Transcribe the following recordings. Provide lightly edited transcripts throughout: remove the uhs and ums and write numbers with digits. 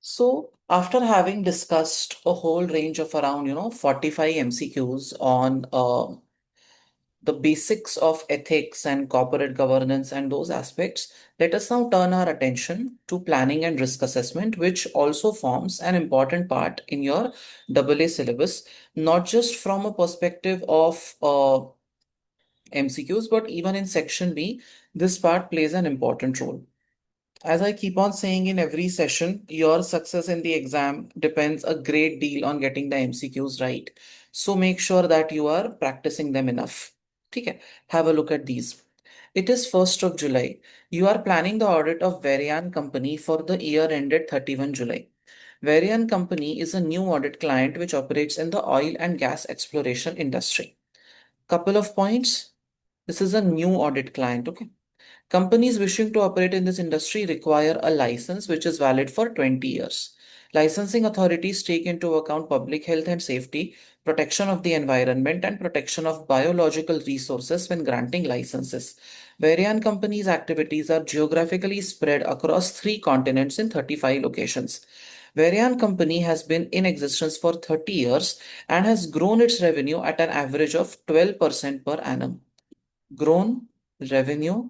So, after having discussed a whole range of around, 45 MCQs on the basics of ethics and corporate governance and those aspects, let us now turn our attention to planning and risk assessment, which also forms an important part in your AA syllabus, not just from a perspective of MCQs, but even in section B, this part plays an important role. As I keep on saying in every session, your success in the exam depends a great deal on getting the MCQs right. So make sure that you are practicing them enough. Okay, have a look at these. It is 1st of July. You are planning the audit of Varian Company for the year ended 31 July. Varian Company is a new audit client which operates in the oil and gas exploration industry. Couple of points. This is a new audit client. Okay. Companies wishing to operate in this industry require a license which is valid for 20 years. Licensing authorities take into account public health and safety, protection of the environment, and protection of biological resources when granting licenses. Varian Company's activities are geographically spread across three continents in 35 locations. Varian Company has been in existence for 30 years and has grown its revenue at an average of 12% per annum. Grown revenue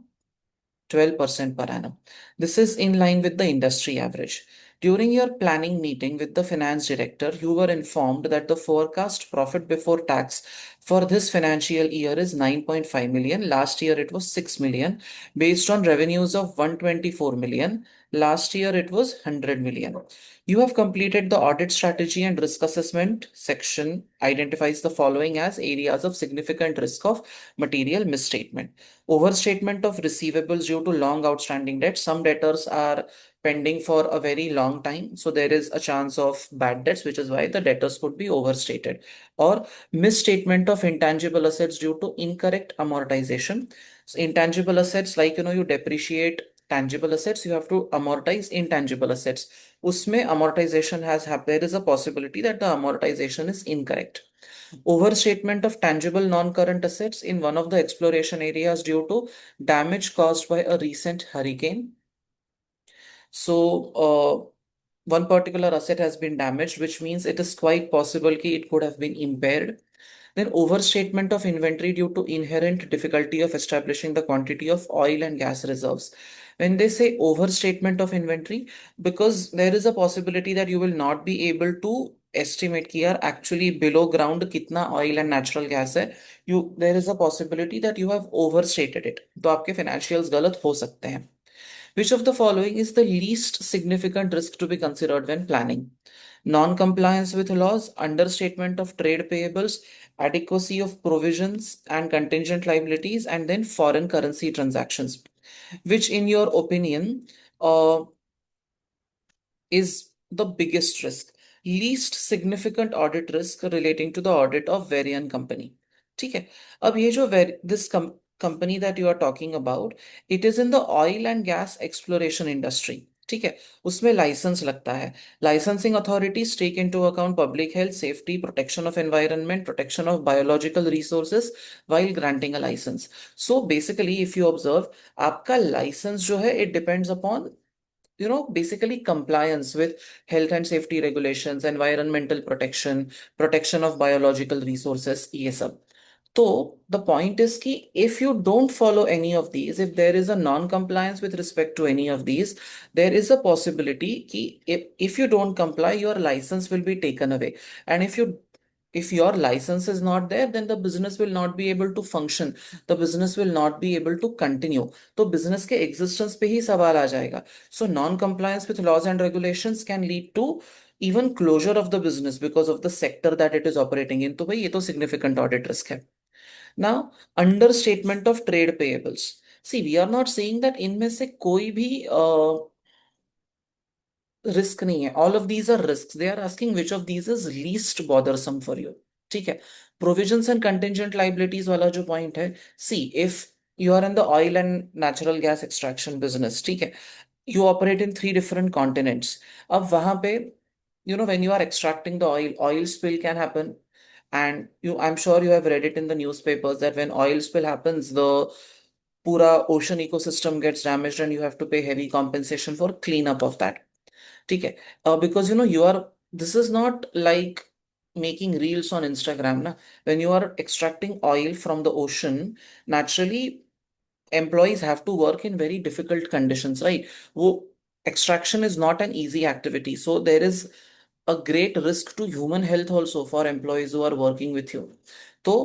12% per annum. This is in line with the industry average. During your planning meeting with the finance director, you were informed that the forecast profit before tax for this financial year is 9.5 million. Last year it was 6 million, based on revenues of 124 million. Last year it was 100 million. You have completed the audit strategy and risk assessment section identifies the following as areas of significant risk of material misstatement. Overstatement of receivables due to long outstanding debt. Some debtors are pending for a very long time. So there is a chance of bad debts, which is why the debtors could be overstated. Or misstatement of intangible assets due to incorrect amortization. So intangible assets, like you depreciate tangible assets, you have to amortize intangible assets. Usme amortization has happened. There is a possibility that the amortization is incorrect. Overstatement of tangible non-current assets in one of the exploration areas due to damage caused by a recent hurricane. So, one particular asset has been damaged, which means it is quite possible that it could have been impaired. Then overstatement of inventory due to inherent difficulty of establishing the quantity of oil and gas reserves. When they say overstatement of inventory, because there is a possibility that you will not be able to estimate कि यार actually below ground कितना oil and natural gas है, there is a possibility that you have overstated it. तो आपके financials गलत हो सकते हैं. Which of the following is the least significant risk to be considered when planning? Non-compliance with laws, understatement of trade payables, adequacy of provisions and contingent liabilities, and then foreign currency transactions. Which, in your opinion, is the biggest risk? Least significant audit risk relating to the audit of Varian company. ठीक है. अब ये जो this company that you are talking about, it is in the oil and gas exploration industry. ठीक है. उसमें licence लगता है. Licensing authorities take into account public health, safety, protection of environment, protection of biological resources while granting a license. So basically, if you observe, आपका license जो है, it depends upon basically compliance with health and safety regulations, environmental protection, protection of biological resources, ये सब. So the point is कि if you don't follow any of these, if there is a non-compliance with respect to any of these, there is a possibility कि if you don't comply, your license will be taken away. And if your license is not there, then the business will not be able to function. The business will not be able to continue. तो business के existence पे ही सवाल आ जाएगा. So non-compliance with laws and regulations can lead to even closure of the business because of the sector that it is operating in. तो भाई ये तो significant audit risk है. Now, understatement of trade payables. See, we are not saying that इनमें से कोई भी risk नहीं है. All of these are risk. They are asking which of these is least bothersome for you. ठीक है. Provisions and contingent liabilities वाला जो पॉइंट है, see if you are in the oil and natural gas extraction business, ठीक है, you operate in three different continents. अब वहां पे when you are extracting the oil spill can happen. And I'm sure you have read it in the newspapers that when oil spill happens, the pura ocean ecosystem gets damaged and you have to pay heavy compensation for cleanup of that. ठीक है, because you are, this is not like making reels on Instagram ना. When you are extracting oil from the ocean, naturally employees have to work in very difficult conditions, right? वो extraction is not an easy activity, so there is a great risk to human health also for employees who are working with you. So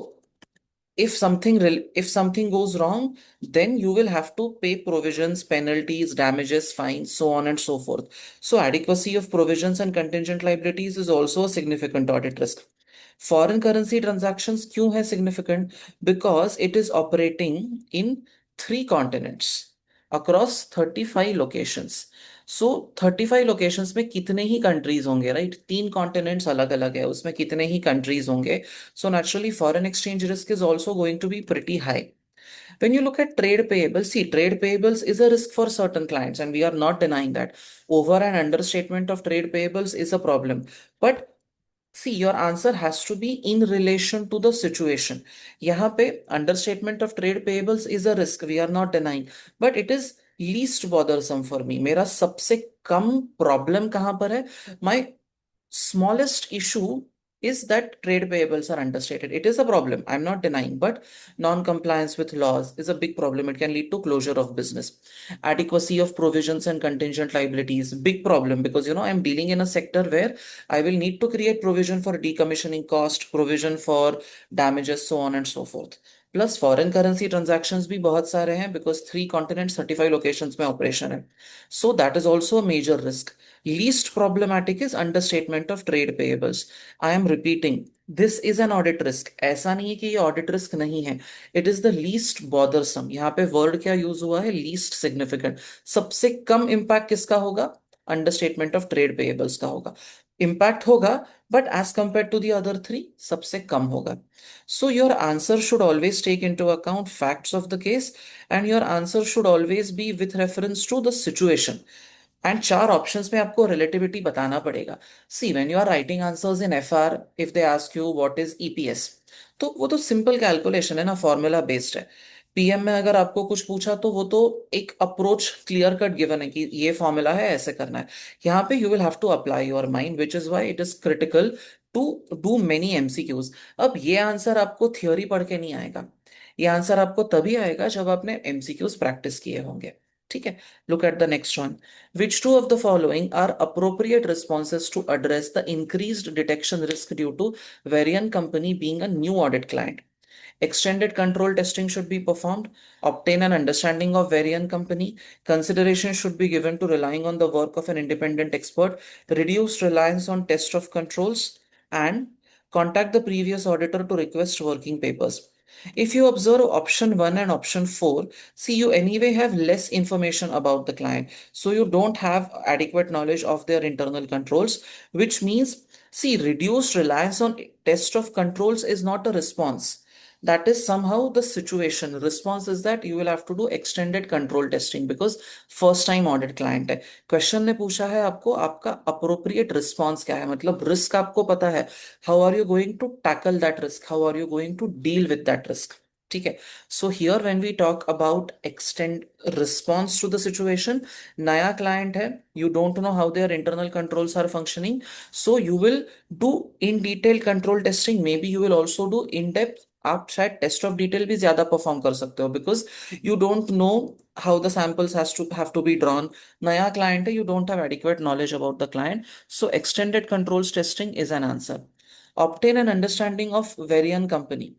if something goes wrong, then you will have to pay provisions, penalties, damages, fines, so on and so forth. So adequacy of provisions and contingent liabilities is also a significant audit risk. Foreign currency transactions क्यों है significant? Because it is operating in three continents across 35 locations. So 35 locations में कितने ही countries होंगे, right? तीन continents अलग अलग है, उसमें कितने ही कंट्रीज होंगे. So naturally, foreign exchange risk is also going to be pretty high. When you look at trade payables, see, trade payables is a risk for certain clients, and we are not denying that. Over and understatement of trade payables is a problem. But see, your answer has to be in relation to the situation. यहाँ पे understatement of trade payables is a risk, we are not denying, but it is least bothersome for me. मेरा सबसे कम problem कहाँ पर है? My smallest issue is that trade payables are understated. It is a problem, I'm not denying, but non-compliance with laws is a big problem. It can lead to closure of business. Adequacy of provisions and contingent liabilities, big problem, because I'm dealing in a sector where I will need to create provision for decommissioning cost, provision for damages, so on and so forth. Plus foreign currency transactions भी बहुत सारे हैं, because three continents 35 locations में operation है. So that is also a major risk. Least problematic is understatement of trade payables. I am repeating, this is an audit risk. ऐसा नहीं है कि ये audit risk नहीं है. It is the least bothersome. यहाँ पे word क्या use हुआ है? Least significant. सबसे कम impact किसका होगा? Understatement of trade payables का होगा. Impact होगा, but as compared to the other three, सबसे कम होगा. So your answer should always take into account facts of the case, and your answer should always be with reference to the situation. And चार options में आपको relativity बताना पड़ेगा. See, when you are writing answers in FR, if they ask you what is EPS, तो वो तो simple calculation है ना, फॉर्मूला बेस्ड है. पीएम में अगर आपको कुछ पूछा तो वो तो एक अप्रोच क्लियर कट गिवन है कि ये फॉर्मूला है, ऐसे करना है. यहाँ पे you will have to apply your mind, which is why it is critical to do many MCQs. अब ये आंसर आपको थियोरी पढ़ के नहीं आएगा. ये आंसर आपको तभी आएगा जब आपने एमसीक्यूज प्रैक्टिस किए होंगे. ठीक है. Look at the next one. Which two of the following are appropriate responses to address the increased detection risk due to Varian Company being a new audit client? Extended control testing should be performed. Obtain an understanding of Varian Company. Consideration should be given to relying on the work of an independent expert. Reduce reliance on test of controls. And contact the previous auditor to request working papers. If you observe option 1 and option 4, see, you anyway have less information about the client. So you don't have adequate knowledge of their internal controls, which means, see, reduced reliance on test of controls is not a response. That is somehow the situation. Response is that you will have to do extended control testing because first time audit client है. Question ने पूछा है आपको आपका appropriate response क्या है, मतलब risk आपको पता है. How are you going to tackle that risk, how are you going to deal with that risk. ठीक है. So here when we talk about extend response to the situation, नया client है, you don't know how their internal controls are functioning, so you will do in detail control testing. Maybe you will also do in depth. आप शायद test of detail भी ज्यादा perform कर सकते हो, because you don't know how the samples have to be drawn. नया client है, you don't have adequate knowledge about the client. So extended controls testing is an answer. Obtain an understanding of Varian Company.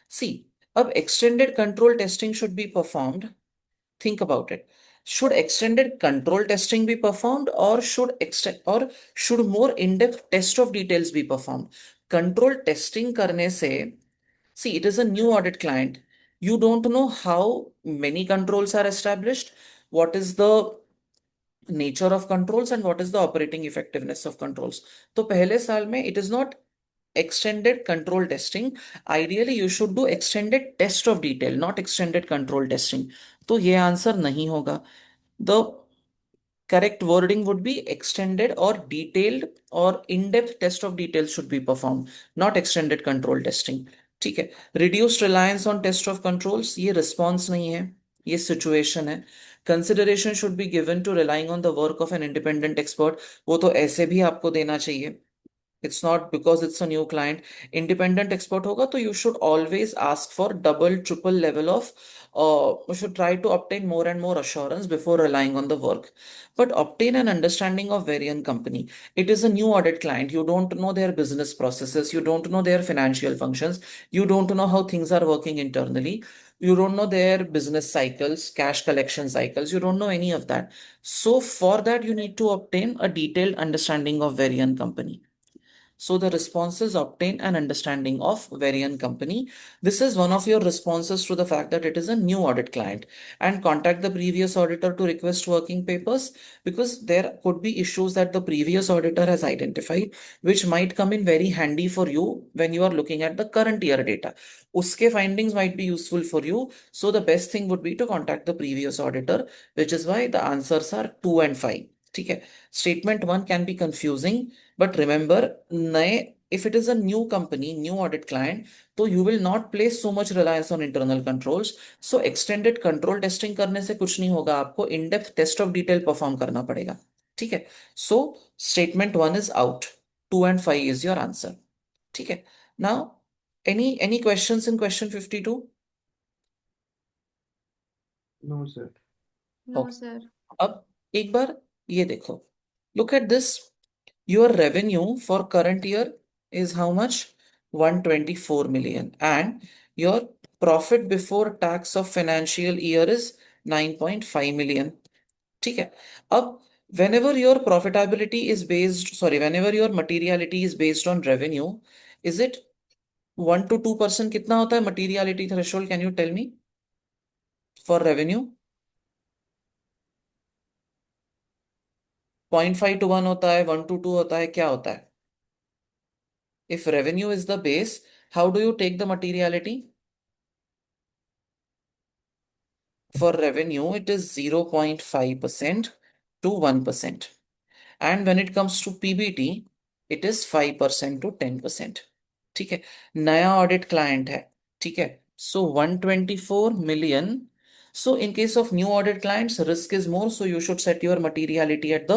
See, अब extended control testing should be performed. Think about it. Should extended control testing be performed, or should more in-depth test of details be performed? Control testing करने से, see, it is a new audit client. You don't know how many controls are established, what is the nature of controls, and what is the operating effectiveness of controls. तो पहले साल में it is not extended control testing. Ideally you should do extended test of detail, not extended control testing. तो ये answer नहीं होगा. The correct wording would be extended or detailed or in-depth test of details should be performed, not extended control testing. ठीक है. Reduced reliance on test of controls, ये response नहीं है, ये situation है. Consideration should be given to relying on the work of an independent expert, वो तो ऐसे भी आपको देना चाहिए। It's not because it's a new client. Independent expert होगा तो you should always ask for double, triple level of, you should try to obtain more and more assurance before relying on the work. But obtain an understanding of Varian company. It is a new audit client. You don't know their business processes. You don't know their financial functions. You don't know how things are working internally. You don't know their business cycles, cash collection cycles. You don't know any of that. So for that, you need to obtain a detailed understanding of Varian company. So the responses obtain an understanding of Varian company. This is one of your responses to the fact that it is a new audit client, and contact the previous auditor to request working papers, because there could be issues that the previous auditor has identified which might come in very handy for you when you are looking at the current year data. Uske findings might be useful for you. So the best thing would be to contact the previous auditor, which is why the answers are 2 and 5. Okay. Statement 1 can be confusing, but remember, if it is a new company, new audit client, so you will not place so much reliance on internal controls. So extended control testing करने से कुछ नहीं होगा, आपको in-depth test of detail perform करना पड़ेगा। ठीक है। So statement 1 is out. 2 and 5 is your answer। ठीक है। Now, any questions in question 52? No, sir. No, Okay. sir. अब एक बार ये देखो, look at this. Your revenue for current year is how much? 124 million. And your profit before tax of financial year is 9.5 million. ठीक है। अब whenever your profitability is based, sorry, whenever your materiality is based on revenue, is it 1 to 2%? कितना होता है materiality threshold? Can you tell me for revenue? 0.5 to 1 होता है, 1 to 2 होता है, क्या होता है? If revenue is the base, how do you take the materiality? For revenue, it is 0.5% to 1%. And when it comes to PBT, it is 5% to 10%. ठीक है। नया ऑडिट क्लाइंट है। ठीक है। So 124 million. So in case of new audit clients, risk is more. So you should set your materiality at the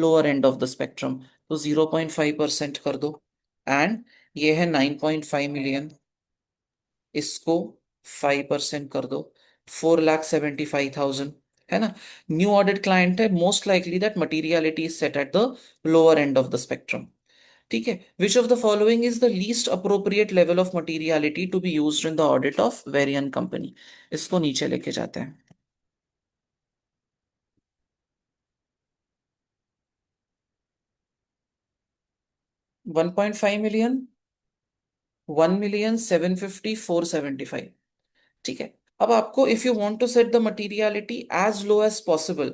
lower end of the spectrum. तो 0.5% कर दो। And ये है 9.5 million, इसको 5% कर दो, 4,75,000, है ना। न्यू ऑडिट क्लाइंट है, most likely that materiality is set at the lower end of the spectrum. ठीक है। Which of the following is the least appropriate level of materiality to be used in the audit of Verian company? इसको नीचे लेके जाते हैं। 1.5 million, 1,750,000, 475। ठीक है। अब आपको, if you want to set the materiality as low as possible,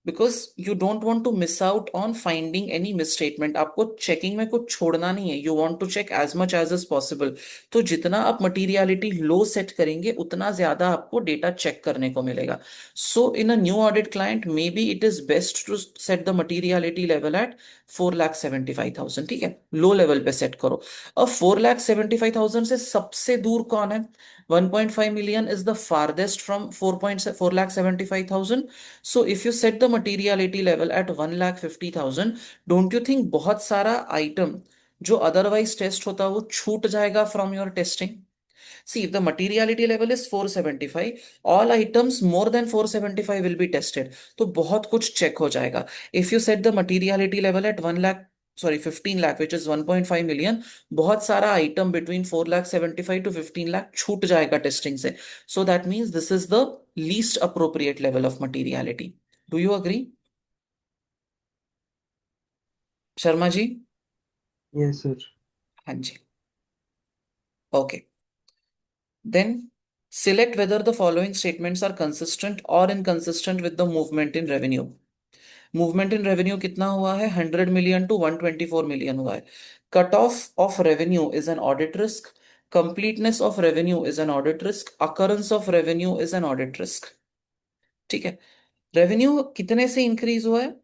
because you don't want to miss out on finding any misstatement, आपको चेकिंग में कुछ छोड़ना नहीं है, you want to check as much as is possible, तो जितना आप materiality लो set करेंगे उतना ज्यादा आपको डेटा चेक करने को मिलेगा। So in a new audit client, maybe it is best to set the materiality level at 4,75,000। ठीक है, लो लेवल पे सेट करो। अब 4,75,000 से सबसे दूर कौन है? 1.5 million is the farthest from 4,75,000. So if you set the materiality level at 1,50,000, don't you think बहुत सारा item जो otherwise test होता वो छूट जाएगा from your testing? See, if the materiality level is 475, all items more than 475 will be tested. तो बहुत कुछ check हो जाएगा। If you set the materiality level at 1 lakh, sorry, 15 lakh, which is 1.5 million, बहुत सारा item between 4 lakh 75 to 15 lakh छूट जाएगा testing से. So that means this is the least appropriate level of materiality. Do you agree? Sharma ji? Yes, sir. हाँ जी। Okay. Then select whether the following statements are consistent or inconsistent with the movement in revenue. Movement in revenue कितना हुआ है? 100 million to 124 million हुआ है। Cut off of revenue is an audit risk. Completeness of revenue is an audit risk. Occurrence of revenue is an audit risk. ठीक है। Revenue कितने से increase हुआ है?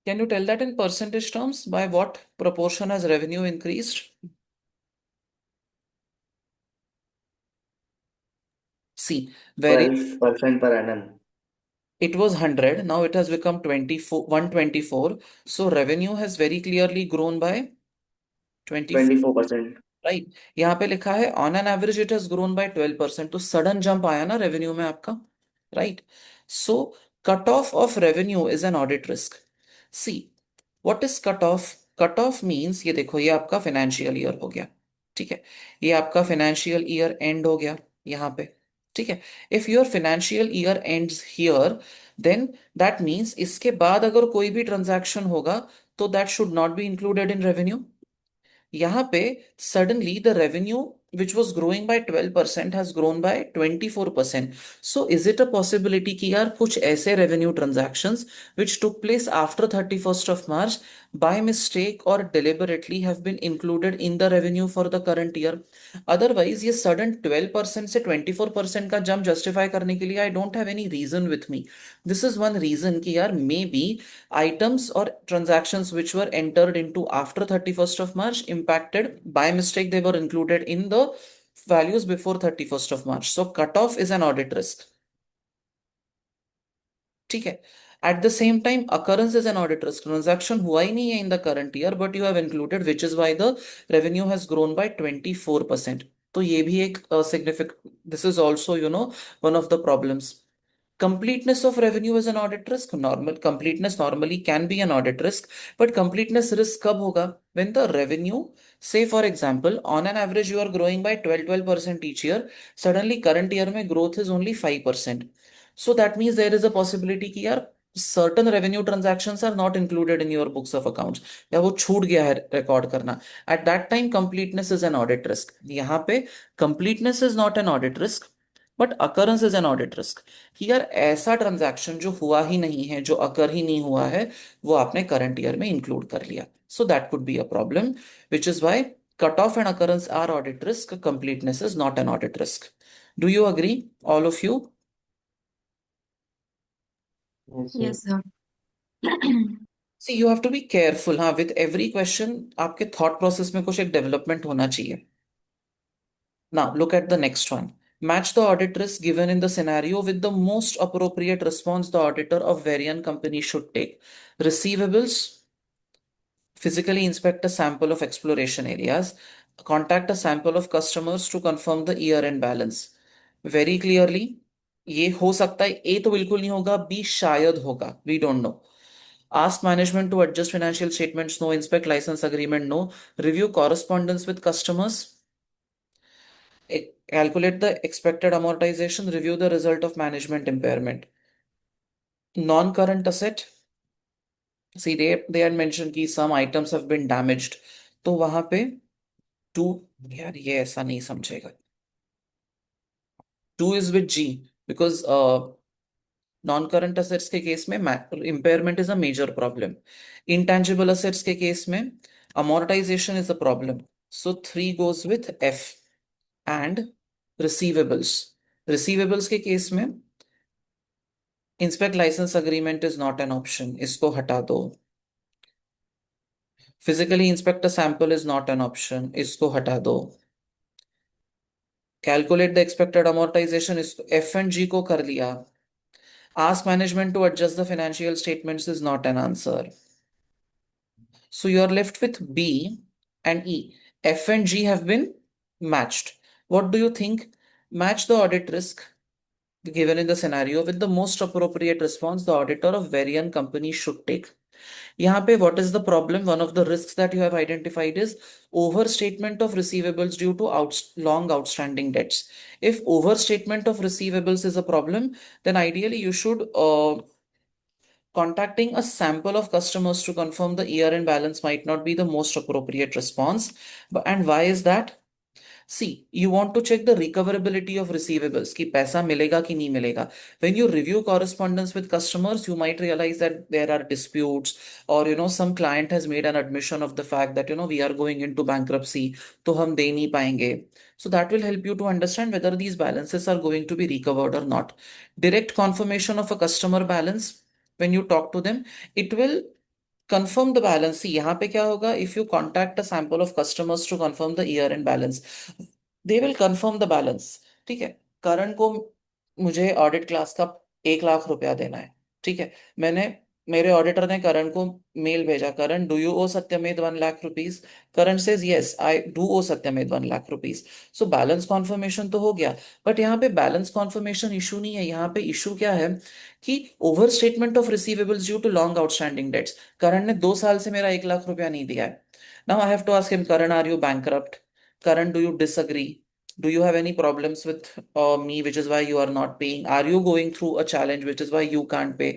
Can you tell that in percentage terms? By what proportion has revenue increased? See, very 12% per annum. it was 100, now it has become 24 124. So revenue has very clearly grown by 24, 24%. Right. यहाँ पे लिखा है on an average it has grown by 12%, तो sudden jump आया ना revenue में आपका, right. So cut off of revenue is an audit risk. See, what is cut off? Cut off means ये देखो, ये आपका फाइनेंशियल ईयर हो गया, ठीक है। ये आपका फाइनेंशियल ईयर एंड हो गया यहाँ पे, ठीक है। If your financial year ends here, then that means इसके बाद अगर कोई भी ट्रांजैक्शन होगा तो that should not be included in revenue. यहाँ पे suddenly the revenue which was growing by 12% has grown by 24%. So is it a possibility कि यार कुछ ऐसे revenue transactions which took place after 31st of March by mistake or deliberately have been included in the revenue for the current year? Otherwise ये sudden 12% से 24% का jump justify करने के लिए I don't have any reason with me. This is one reason कि यार maybe items or transactions which were entered into after 31st of March impacted by mistake, they were included in the values before 31st of March. So cutoff is an audit risk, ठीक है। At the same time occurrence is an audit risk, transaction हुआ ही नहीं है इन the current year but you have included which is why the revenue has grown bye 24%। तो ये भी एक significant, this is also one of the problems. Completeness of revenue is an audit risk. Normal completeness normally can be an audit risk, but completeness risk कब होगा? When the revenue, say for example, on an average you are growing by 12% each year. Suddenly current year में growth is only 5%. So that means there is a possibility कि यार certain revenue transactions are not included in your books of accounts, या वो छूट गया है record करना। At that time completeness is an audit risk। यहाँ पे completeness is not an audit risk, but occurrence is an audit risk, कि यार ऐसा ट्रांजैक्शन जो हुआ ही नहीं है, जो अकर ही नहीं हुआ है, वो आपने करंट ईयर में इंक्लूड कर लिया। So that could be a problem, which is why cut off and occurrence are audit risk, completeness is not an audit risk. Do you agree, all of you? Yes, sir. Yes, sir. See you have to be careful, हाँ, with every question आपके thought process में कुछ एक development होना चाहिए। Now, look at the next one. Match the audit risk given in the scenario with the most appropriate response the auditor of variant company should take. Receivables, physically inspect a sample of exploration areas, contact a sample of customers to confirm the year-end balance. Very clearly, ये हो सकता है, ए तो बिल्कुल नहीं होगा, B शायद होगा, we don't know. Ask management to adjust financial statements, no. Inspect license agreement, no. Review correspondence with customers. Calculate the expected amortization, review the result of management impairment. Non-current asset, see they had mentioned कि some items have been damaged, तो वहां पे to, यार ये ऐसा नहीं समझेगा, two is with G, because non current assets के केस में impairment is a major problem. Intangible assets के केस में amortization is a problem, so 3 goes with F। And receivables, receivables के केस में inspect licence agreement is not an option, इसको हटा दो। Physically inspect a sample is not an option, इसको हटा दो। कैलकुलेट द एक्सपेक्टेड अमोर्टाइजेशन, इसको एफ एंड जी को कर लिया। Ask management to adjust the financial statements is not an answer, so you are left with B and E. F and G have been matched. What do you think? Match the audit risk given in the scenario with the most appropriate response the auditor of variant company should take. यहाँ पे what is the problem? One of the risks that you have identified is overstatement of receivables due to long outstanding debts. If overstatement of receivables is a problem, then ideally you should contacting a sample of customers to confirm the year-end balance might not be the most appropriate response. And why is that? See, you want to check the recoverability of receivables, कि पैसा मिलेगा कि नहीं मिलेगा. When you review correspondence with customers, you might realize that there are disputes, or some client has made an admission of the fact that we are going into bankruptcy, तो हम दे नहीं पाएंगे. So that will help you to understand whether these balances are going to be recovered or not. Direct confirmation of a customer balance, when you talk to them, it will confirm the balance। See, यहाँ पे क्या होगा? If you contact a sample of customers to confirm the year end balance, they will confirm the balance, ठीक है। Current को मुझे audit class का 1 लाख रुपया देना है। ठीक है। मैंने मेरे ऑडिटर ने करण को मेल भेजा, करण do you owe Satyamev 1 lakh rupees. Karan says yes I do owe Satyamev 1 lakh rupees. So balance confirmation तो हो गया। बट यहाँ पे बैलेंस कॉन्फर्मेशन इशू नहीं है, यहाँ पे इशू क्या है कि over statement of receivables due to long outstanding debts. Karan ने 2 साल से मेरा 1 लाख रुपया नहीं दिया है। Now I have to ask him, Karan are you bankrupt? Karan, do you disagree? Do you have any problems with me, which is why you are not paying? Are you going through a challenge, which is why you can't pay?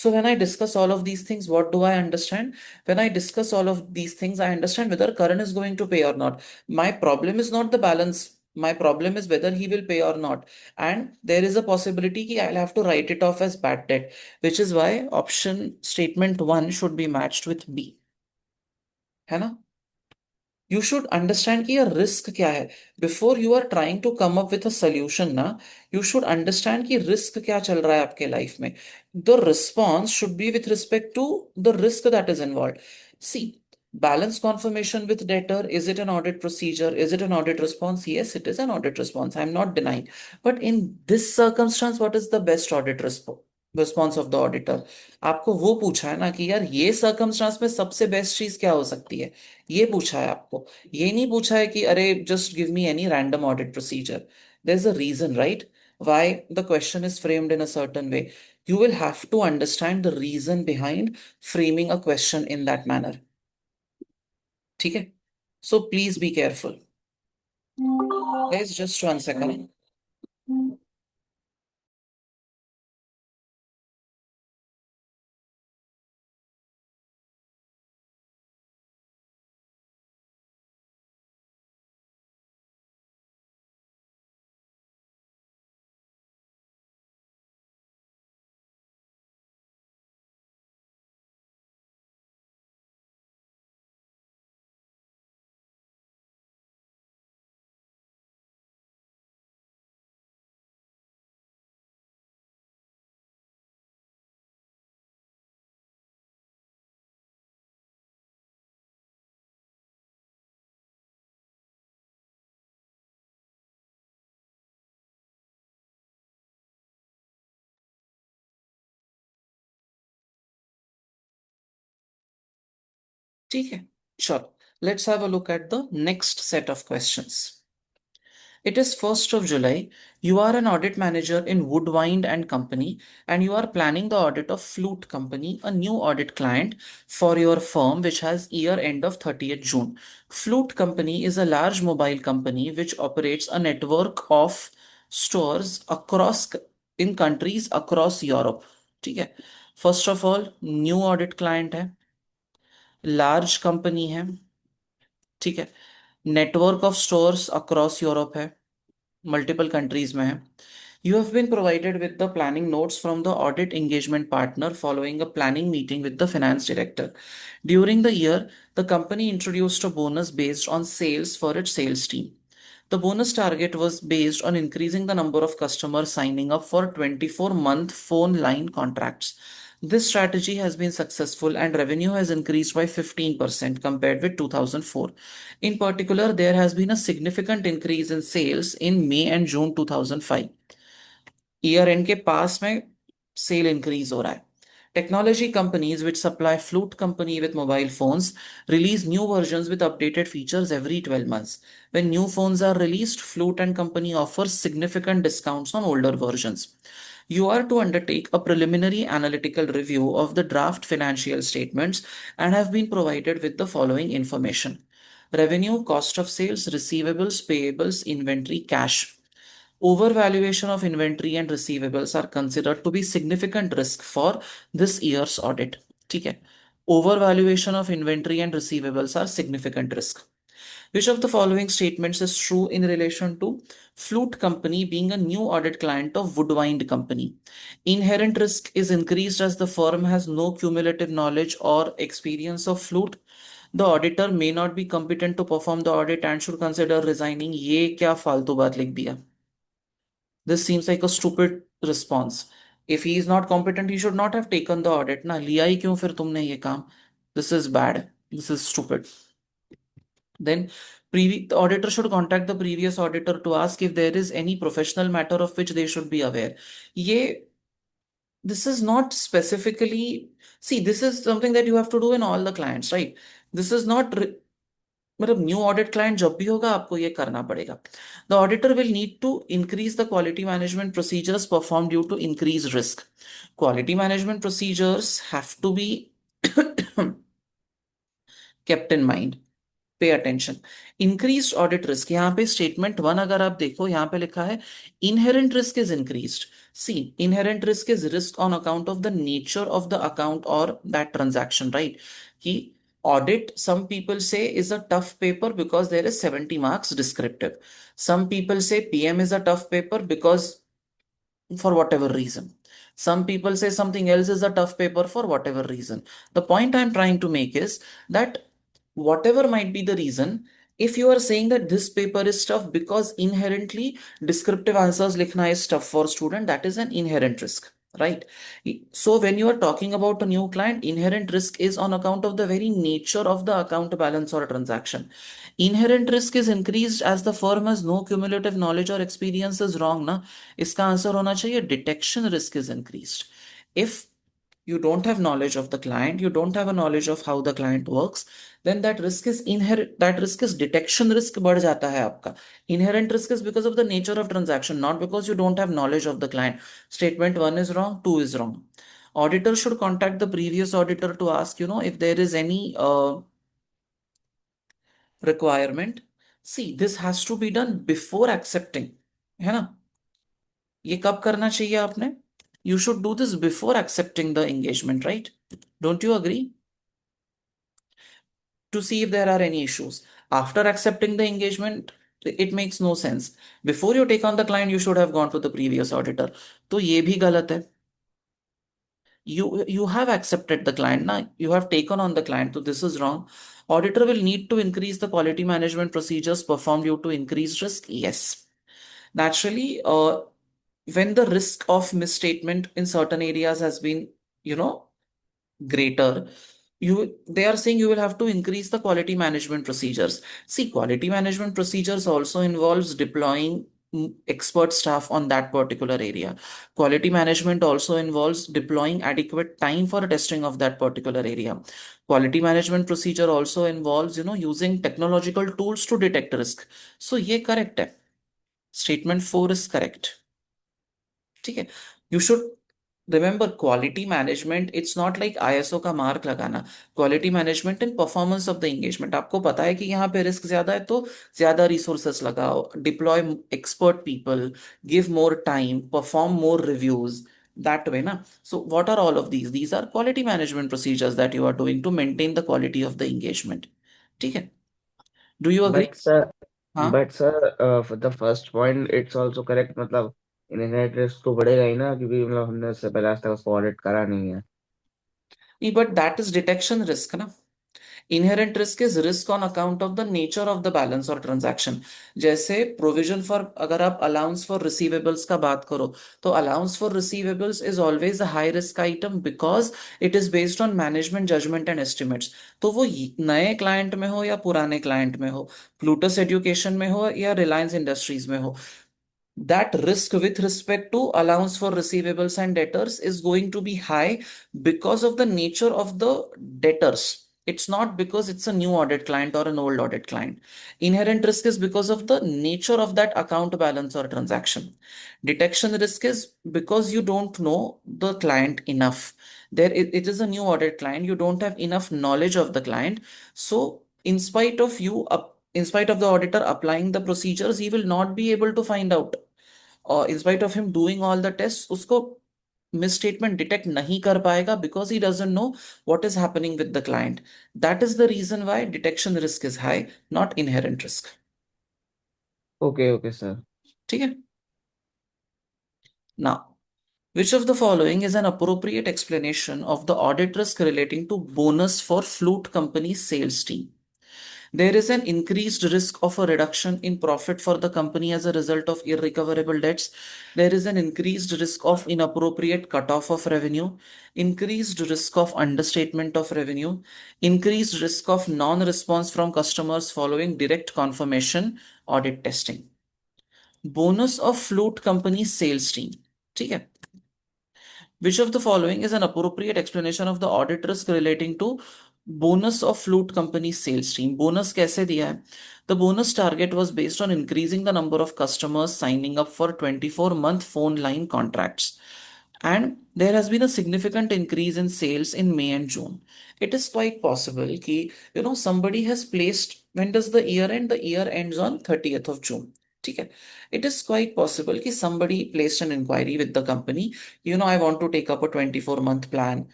So, when I discuss all of these things, what do I understand? When I discuss all of these things, I understand whether Karan is going to pay or not. My problem is not the balance. My problem is whether he will pay or not. And there is a possibility that I'll have to write it off as bad debt, which is why option statement one should be matched with B. है ना? You should understand कि ये risk क्या है before you are trying to come up with a solution ना। You should understand कि risk क्या चल रहा है आपके लाइफ में। The response should be with respect to the risk that is involve. See, balance confirmation with debtor, is it an audit procedure, is it an audit response? Yes, it is an audit response, I'm not denying. But in this circumstance, what is the best audit response of the auditor? आपको वो पूछा है ना कि यार ये circumstance में सबसे बेस्ट चीज क्या हो सकती है, ये पूछा है आपको। ये नहीं पूछा है कि अरे just give me any random audit procedure. There is a reason, right, why the question is framed in a certain way. You will have to understand the reason behind framing a question in that manner. ठीक है? So please be careful. Guys, just 1 second. ठीक है, चलो, let's have a look at the next set of questions. It is 1st of July. You are an audit manager in Woodwind and Company, and you are planning the audit of Flute Company, a new audit client for your firm which has year end of 30th June. Flute Company is a large mobile company which operates a network of stores across in countries across Europe. ठीक है? First of all new audit client है, large company है, ठीक है, network of stores across Europe है, multiple countries में है। You have been provided with the planning notes from the audit engagement partner following a planning meeting with the finance director. During the year, the company introduced a bonus based on sales for its sales team. The bonus target was based on increasing the number of customers signing up for 24-month phone line contracts. This strategy has been successful and revenue has increased by 15% compared with 2004. In particular, there has been a significant increase in sales in May and June 2005. Year and के पास में cell increase हो रहा है। Technology companies which supply Flute company with mobile phones release new versions with updated features every 12 months. When new phones are released, Flute and company offers significant discounts on older versions. You are to undertake a preliminary analytical review of the draft financial statements and have been provided with the following information: revenue, cost of sales, receivables, payables, inventory, cash. Overvaluation of inventory and receivables are considered to be significant risk for this year's audit. ठीक है? Overvaluation of inventory and receivables are significant risk. Which of the following statements is true in relation to Flute Company being a new audit client of Woodwind Company? Inherent risk is increased as the firm has no cumulative knowledge or experience of Flute. The auditor may not be competent to perform the audit and should consider resigning. ये क्या फालतू बात लिख दिया? This seems like a stupid response. If he is not competent, he should not have taken the audit. ना लिया ही क्यों फिर तुमने ये काम? This is bad. This is stupid. Then the auditor should contact the previous auditor to ask if there is any professional matter of which they should be aware. ये this is not specifically, see, this is something that you have to do in all the clients, right? This is not मतलब new audit client जब भी होगा आपको ये करना पड़ेगा. The auditor will need to increase the quality management procedures perform due to increase risk. Quality management procedures have to be kept in mind. Pay attention. Increased audit risk, यहाँ पे statement one अगर आप देखो, यहाँ पे लिखा है inherent risk is increased. See, inherent risk is risk on account of the nature of the account और दैट ट्रांजैक्शन, राइट? कि audit, some people say, is a tough paper because there is 70 marks descriptive. Some people say PM is a tough paper because for whatever reason. Some people say something else is a tough paper for whatever reason. The point I'm trying to make is that whatever might be the reason, if you are saying that this paper is tough because inherently descriptive answers likhna is tough for student, that is an inherent risk, right? So when you are talking about a new client, inherent risk is on account of the very nature of the account balance or transaction. Inherent risk is increased as the firm has no cumulative knowledge or experience is wrong ना. इसका answer होना चाहिए detection risk is increased. If you don't have knowledge of the client, you don't have a knowledge of how the client works, then that risk is inherent, that risk is detection risk बढ़ जाता है आपका. Inherent risk is because of the nature of transaction, not because you don't have knowledge of the client. Statement 1 is wrong, 2 is wrong. Auditor should contact the previous auditor to ask, if there is any requirement. See, this has to be done before accepting, है ना? ये कब करना चाहिए आपने? You should do this before accepting the engagement, right? Don't you agree? To see if there are any issues. After accepting the engagement, it makes no sense. Before you take on the client, you should have gone to the previous auditor. तो ये भी गलत है. You have accepted the client now, you have taken on the client, so this is wrong. Auditor will need to increase the quality management procedures performed due to increased risk. Yes, naturally, when the risk of misstatement in certain areas has been, you know greater, they are saying you will have to increase the quality management procedures. See, quality management procedures also involves deploying expert staff on that particular area. Quality management also involves deploying adequate time for testing of that particular area. Quality management procedure also involves, using technological tools to detect risk. So ये correct है. Statement 4 is correct. ठीक है. You should remember, quality management, it's not like ISO का mark लगाना. Quality management in performance of the engagement. आपको पता है कि यहाँ पे रिस्क ज्यादा है तो ज्यादा रिसोर्सेस लगाओ, deploy expert people, give more time, perform more reviews, that way ना. So what are all of these are quality management procedures that you are doing to maintain the quality of the engagement. ठीक है. Do you agree? But sir, हाँ. but sir, for the first point, it's also correct. मतलब inheritance risk तो बढ़ेगा ही ना, क्योंकि मतलब हमने उससे पहले आज तक उसको ऑडिट करा नहीं है. नहीं, but that is detection risk ना. Inherent risk is risk on account of the nature of the balance or transaction. जैसे प्रोविजन फॉर, अगर आप अलाउंस फॉर रिसीवेबल्स का बात करो, तो allowance for receivables is always a high risk item because it is based on management judgement and estimates. तो वो नए क्लाइंट में हो या पुराने क्लाइंट में हो, प्लूटस एजुकेशन में हो या रिलायंस इंडस्ट्रीज में हो, that risk with respect to allowance for receivables and debtors is going to be high because of the nature of the debtors. It's not because it's a new audit client or an old audit client. Inherent risk is because of the nature of that account balance or transaction. Detection risk is because you don't know the client enough. It is a new audit client. You don't have enough knowledge of the client. So, in spite of the auditor applying the procedures, he will not be able to find out, और in spite of him doing all the tests, उसको misstatement detect नहीं कर पाएगा because he doesn't know what is happening with the client. That is the reason why detection risk is high, not inherent risk. Okay okay sir. ठीक है. Now, which of the following is an appropriate explanation of the audit risk relating to bonus for flute company's sales team? There is an increased risk of a reduction in profit for the company as a result of irrecoverable debts. There is an increased risk of inappropriate cutoff of revenue, increased risk of understatement of revenue, increased risk of non-response from customers following direct confirmation audit testing. Bonus of flute company sales team. ठीक है. Which of the following is an appropriate explanation of the audit risk relating to bonus of flute company sales team? Bonus कैसे दिया है? The bonus target was based on increasing the number of customers signing up for 24-month phone line contracts. And there has been a significant increase in sales in May and June. It is quite possible कि somebody has placed, when does the year end? The year ends on 30th of June. ठीक है. It is quite possible कि somebody placed an inquiry with the company. I want to take up a 24-month plan.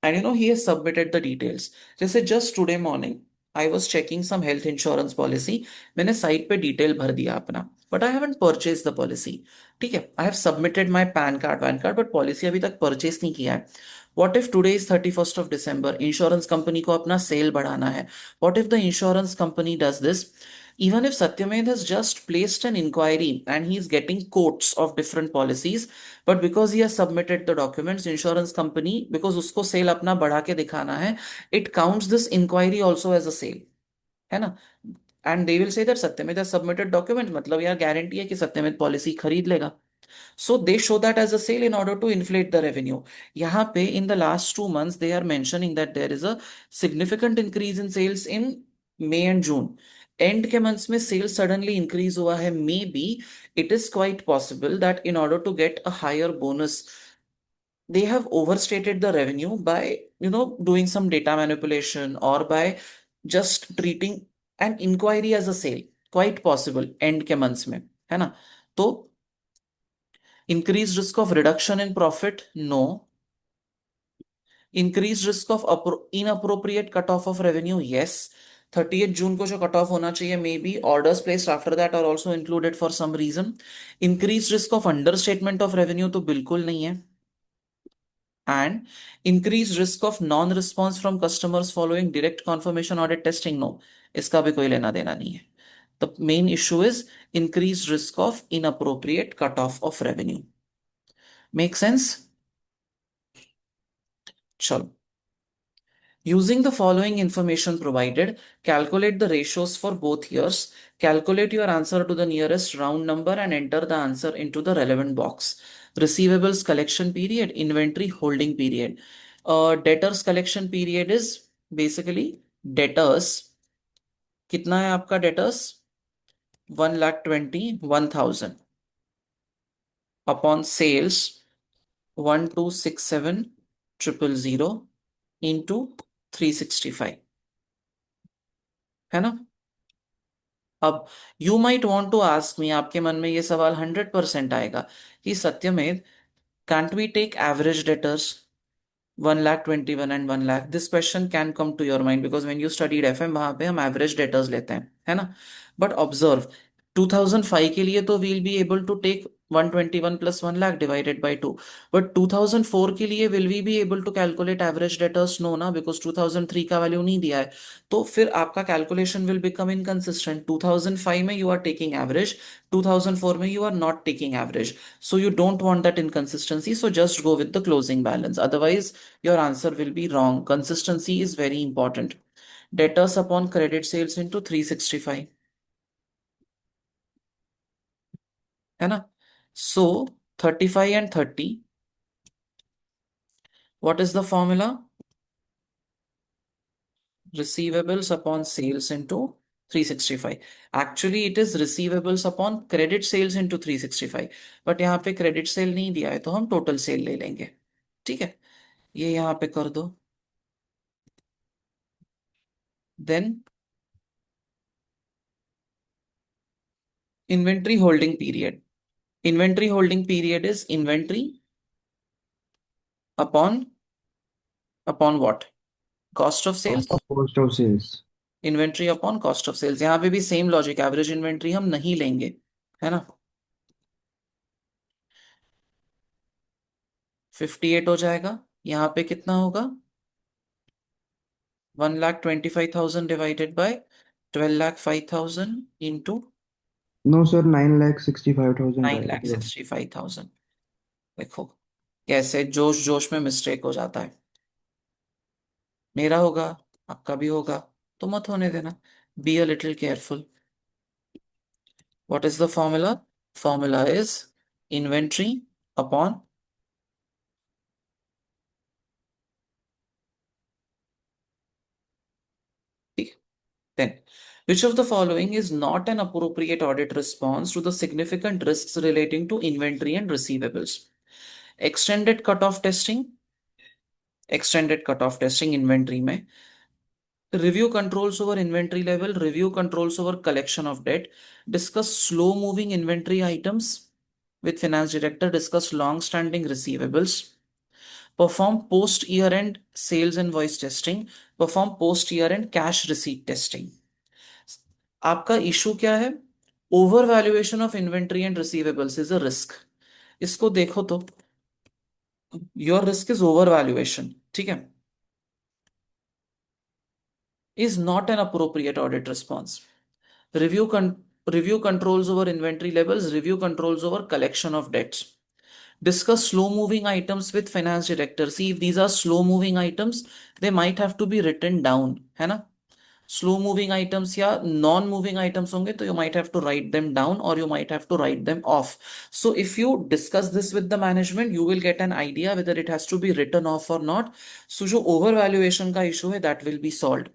And he has submitted the details. जैसे just today morning, I was checking some health insurance policy. मैंने site पे detail भर दिया अपना. But I haven't purchased the policy. ठीक है. I have submitted my PAN card, but policy अभी तक purchase नहीं किया है. What if today is 31st of December? Insurance company को अपना sale बढ़ाना है. What if the insurance company does this? Even if Satyamed has just placed an inquiry and he is getting quotes of different policies, but because he has submitted the documents, insurance company, because उसको cell अपना बढ़ा के दिखाना है, it counts this inquiry also as a sale. है ना? And they will say that Satyamit has submitted documents, मतलब यार गारंटी है कि सत्यमेत पॉलिसी खरीद लेगा. So they show that as a sale in order to inflate the revenue. यहाँ पे in the last 2 months they are mentioning that there is a significant increase in sales in May and June. End के months में sales suddenly increase हुआ है. Maybe it is quite possible that in order to get a higher bonus, they have overstated the revenue by doing some data manipulation or by just treating an inquiry as a sale. Quite possible end के months में, है ना? तो increased risk of reduction in profit? No. Increased risk of inappropriate cutoff of revenue? Yes. 30th June को जो cut off होना चाहिए, may be orders placed after that are also included for some reason. Increase risk of understatement of revenue तो बिल्कुल नहीं है. And increased risk of non-response from customers following direct confirmation audit testing? No. इसका भी कोई लेना देना नहीं है. The main issue is increased risk of inappropriate cutoff of revenue. Make sense? चलो. Using the following information provided, calculate the ratios for both years. Calculate your answer to the nearest round number and enter the answer into the relevant box. Receivables collection period, inventory holding period. Debtors collection period is basically debtors. कितना है आपका debtors? 1,21,000 upon sales 1,267,000 into 365. है ना? अब you might want to ask me, आपके मन में ये सवाल 100% आएगा कि सत्यमेव, can't we take average debtors 1,21,000 and 1 lakh? This question can come to your mind because when you studied FM वहां पे हम average debtors लेते हैं, है ना? But observe, 2005 के लिए तो we'll be able to take 121 plus 1 lakh divided by 2. But 2004 के लिए will we be able to calculate average debtors? No ना, because 2003 का वैल्यू नहीं दिया है. तो फिर आपका calculation will become inconsistent. 2005 में you are taking average, 2004 में you are not taking average. So you don't want that inconsistency. So just go with the closing balance. Otherwise, your answer will be wrong. Consistency is very important. Debtors upon credit sales into 365. है ना? So 35 and 30. What is the formula? Receivables upon sales into 365. Actually, it is receivables upon credit sales into 365. But यहाँ पे credit sale नहीं दिया है तो हम total sale ले लेंगे. ठीक है? ये यहाँ पे कर दो. Then inventory holding period. Inventory holding period is inventory upon what? Cost of sales. Cost of sales. Inventory upon cost of sales. यहाँ पे भी सेम लॉजिक, एवरेज इन्वेंट्री हम नहीं लेंगे, है ना? 58 हो जाएगा. यहाँ पे कितना होगा? 1,25,000 divided by 12,05,000 into No, sir, 9,65,000 9 right, lakh bro. 65,000। देखो कैसे जोश जोश में मिस्टेक हो जाता है। मेरा होगा, आपका भी होगा, तो मत होने देना। Be a little careful. What is the formula? Formula is inventory upon P. Then, which of the following is not an appropriate audit response to the significant risks relating to inventory and receivables? Extended cutoff testing, extended cutoff testing inventory में, review controls over inventory level, review controls over collection of debt, discuss slow moving inventory items with finance director, discuss long standing receivables, perform post year end sales invoice testing, perform post year end cash receipt testing। आपका issue क्या है? Over valuation of inventory and receivables is a risk. इसको देखो तो, your risk is over valuation, ठीक है, is not an appropriate audit response. Review review controls over inventory levels, review controls over collection of debts. Discuss slow moving items with finance director. See if these are slow moving items, they might have to be written down, है ना? Slow moving items या non moving items होंगे तो you might have to write them down or you might have to write them off. So if you discuss this with the management you will get an idea whether it has to be written off or not. सो जो over valuation का issue है that will be solve.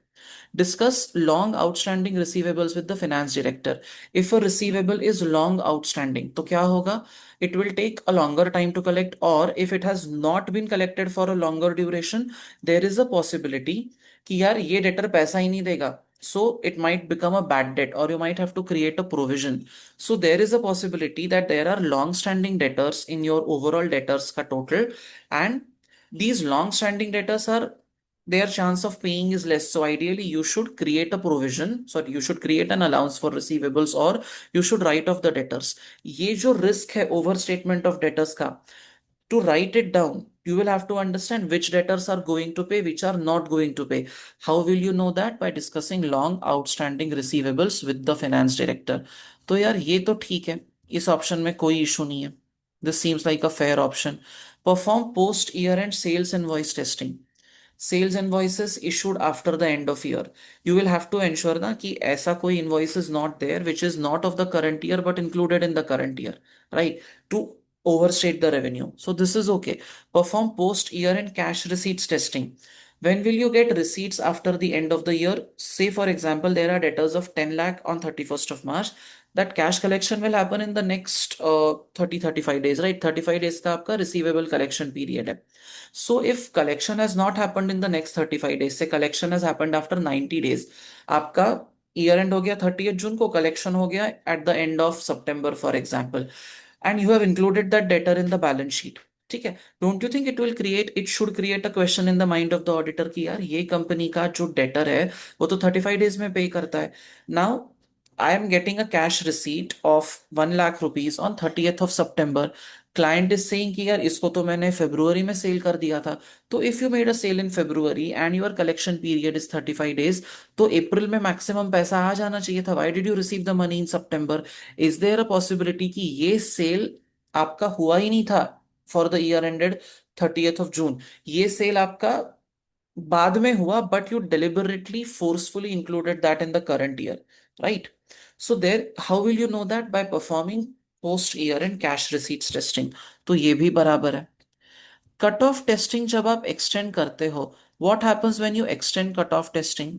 Discuss long outstanding receivables with the finance director. If a receivable is long outstanding, तो क्या होगा? It will take a longer time to collect, or if it has not been collected for a longer duration, there is a possibility कि यार ये debtor पैसा ही नहीं देगा. So it might become a bad debt, or you might have to create a provision. So there is a possibility that there are long-standing debtors in your overall debtors का total, and these long-standing debtors are their chance of paying is less. So ideally, you should create a provision. So you should create an allowance for receivables, or you should write off the debtors. ये जो risk है overstatement of debtors का, to write it down, you will have to understand which debtors are going to pay, which are not going to pay. How will you know that? By discussing long outstanding receivables with the finance director. तो यार ये तो ठीक है, इस option में कोई issue नहीं है। This seems like a fair option. Perform post year end sales invoice testing. Sales invoices issued after the end of year, you will have to ensure ना कि ऐसा कोई invoice is not there which is not of the current year but included in the current year, right, to overstate the revenue. So this is okay. Perform post year and cash receipts testing. When will you get receipts after the end of the year? Say for example there are debtors of 10 lakh on 31st of March. That cash collection will happen in the next 30-35 days, right? 35 days का आपका receivable collection period है. So if collection has not happened in the next 35 days, say collection has happened after 90 days, आपका year and हो गया 30th जून को, collection हो गया at the end of September for example, and you have included that debtor in the balance sheet, ठीक है, don't you think it should create a question in the mind of the auditor कि यार ये company का जो debtor है वो तो 35 डेज में पे करता है। Now I am getting a cash receipt of 1 lakh rupees on 30th of September. Client is saying कि यार इसको तो मैंने फरवरी में सेल कर दिया था। तो if you made a sale in February and your collection period is 35 days, तो अप्रैल में मैक्सिमम पैसा आ जाना चाहिए था। Why did you receive the money in September? Is there a possibility कि ये सेल आपका हुआ ही नहीं था for the year ended 30th of June? ये सेल आपका बाद में हुआ, but you deliberately forcefully included that in the current year, right? So there, how will you know that? By performing post year and cash receipts testing. तो ये भी बराबर है। कट ऑफ टेस्टिंग जब आप एक्सटेंड करते हो, what happens when you extend cut off testing?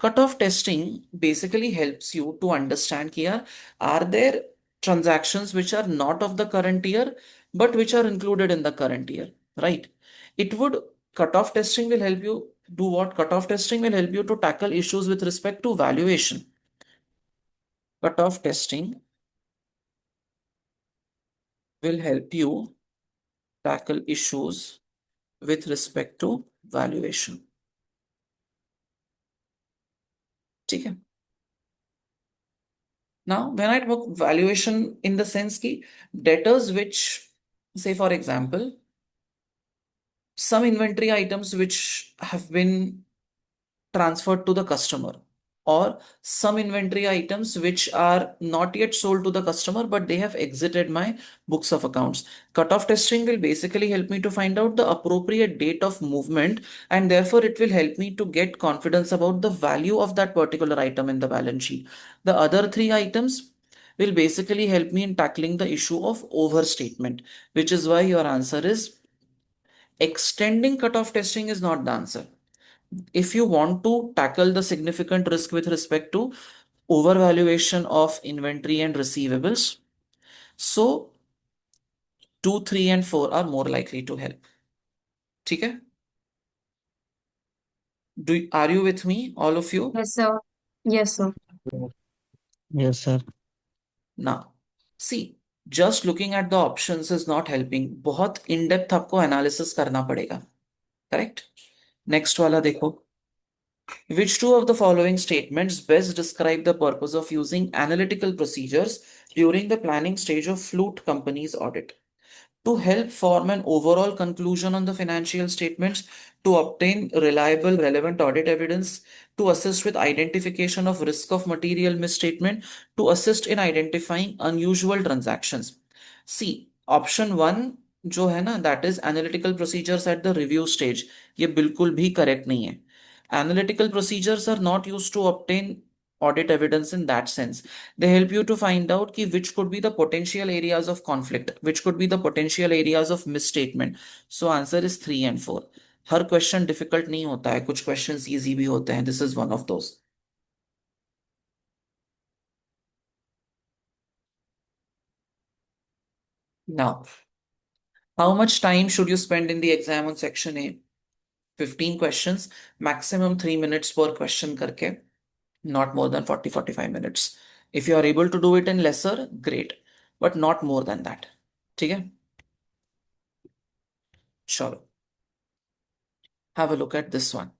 Cut off testing basically helps you to understand कि यार are there transactions which are not of the current year but which are included in the current year, right? It would cut off testing will help you do what? Cut off testing will help you to tackle issues with respect to valuation. Cut off testing will help you tackle issues with respect to valuation, ठीक है। Now, when I talk valuation in the sense ki debtors which, say for example, some inventory items which have been transferred to the customer, or some inventory items which are not yet sold to the customer but they have exited my books of accounts. Cutoff testing will basically help me to find out the appropriate date of movement, and therefore it will help me to get confidence about the value of that particular item in the balance sheet. The other three items will basically help me in tackling the issue of overstatement, which is why your answer is extending cutoff testing is not the answer. If you want to tackle the significant risk with respect to overvaluation of inventory and receivables, so 2, 3, and 4 are more likely to help. ठीक है? Are you with me, all of you? Yes, sir. Yes, sir. Yes, sir. Now, see, just looking at the options is not helping. बहुत in depth आपको analysis करना पड़ेगा. Correct? Next वाला देखो. Which two of the following statements best describe the purpose of using analytical procedures during the planning stage of flute company's audit? To help form an overall conclusion on the financial statements, to obtain reliable, relevant audit evidence, to assist with identification of risk of material misstatement, to assist in identifying unusual transactions. See, option one जो है ना, that is analytical procedures at the review stage, ये बिल्कुल भी correct नहीं है. Analytical procedures are not used to obtain audit evidence in that sense. They help you to find out ki which could be the potential areas of conflict, which could be the potential areas of misstatement. So answer is 3 and 4. Her question difficult नहीं होता है, कुछ questions easy भी होते हैं. This is one of those. Now, how much time should you spend in the exam on section A? 15 questions, maximum 3 minutes per question करके, not more than 40-45 minutes. If you are able to do it in lesser, great, but not more than that. ठीक है? चलो, have a look at this one.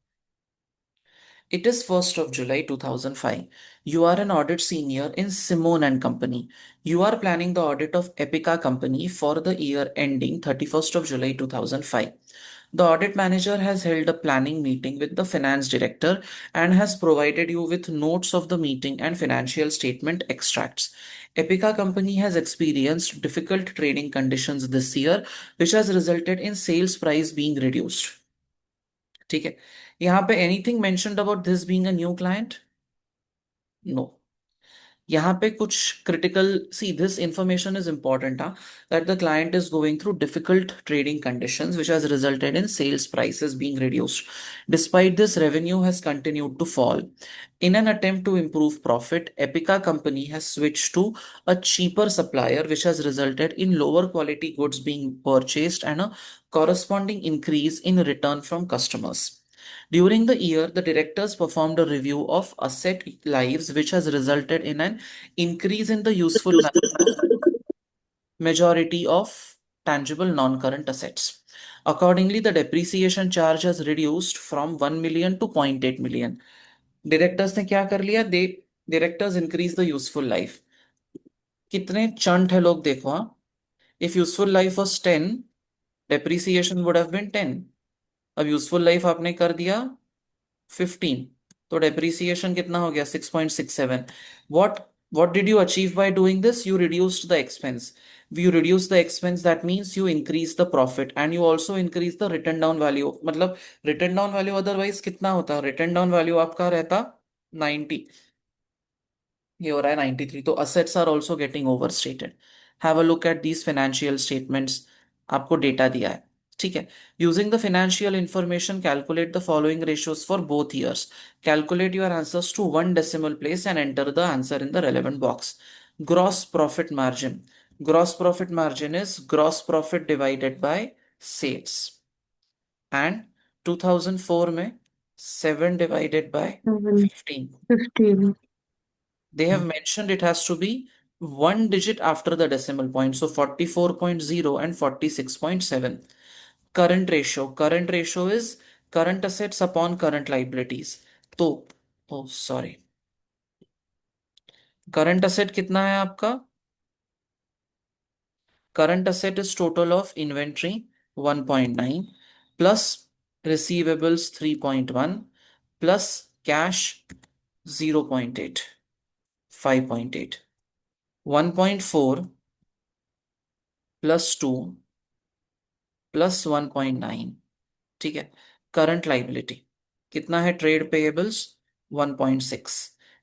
It is 1st of July 2005. You are an audit senior in Simone and Company. You are planning the audit of Epica Company for the year ending 31st of July 2005. The audit manager has held a planning meeting with the finance director and has provided you with notes of the meeting and financial statement extracts. Epica Company has experienced difficult trading conditions this year, which has resulted in sales price being reduced. ठीक है, यहाँ पे anything mentioned about this being a new client? No. यहाँ पे कुछ critical, see, this information is important, that the client is going through difficult trading conditions which has resulted in sales prices being reduced. Despite this, revenue has continued to fall. In an attempt to improve profit, Epica Company has switched to a cheaper supplier, which has resulted in lower quality goods being purchased and a corresponding increase in return from customers. During the year, the directors performed a review of asset lives, which has resulted in an increase in the useful majority of tangible non-current assets. Accordingly, the depreciation charge has reduced from 1 million to 0.8 million. Directors ने क्या कर लिया? Directors increase the useful life. कितने चंट है लोग देखो, हाँ. If useful life was 10, depreciation would have been 10. अब यूजफुल लाइफ आपने कर दिया 15, तो डेप्रिसिएशन कितना हो गया? 6.67. What did you achieve by doing this? You reduced the expense. You reduce the expense, that means you increase the profit and you also increase the written down value. मतलब written down value otherwise कितना होता? written down value आपका रहता 90, ये हो रहा है 93. तो assets are also getting overstated. Have a look at these financial statements. आपको डेटा दिया है, ठीक है. Using the financial information, calculate the following ratios for both years. Calculate your answers to one decimal place and enter the answer in the relevant box. Gross profit margin. Gross profit margin is gross profit divided by sales. And 2004 में 7 divided by 7, 15. 15. They have mentioned it has to be one digit after the decimal point. So 44.0 and 46.7. Current ratio. Current ratio is current assets upon current liabilities. तो, oh sorry. Current asset कितना है आपका? Current asset is total of inventory 1.9 plus receivables 3.1 plus cash 0.8, 5.8, 1.4 plus 2 plus 1.9। ठीक है। Current liability कितना है? Trade payables 1.6।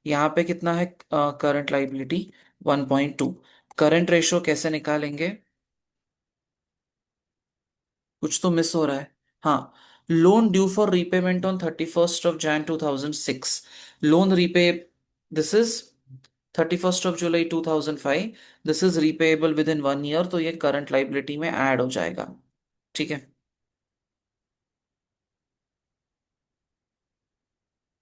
यहाँ पे कितना है करंट लाइबिलिटी? 1.2। करंट रेशो कैसे निकालेंगे? कुछ तो मिस हो रहा है। हाँ, loan due for repayment on 31st of Jan 2006। Loan repay, this is 31st of July 2005। This is repayable within 1 year, तो ये करंट लाइबिलिटी में ऐड हो जाएगा। ठीक है।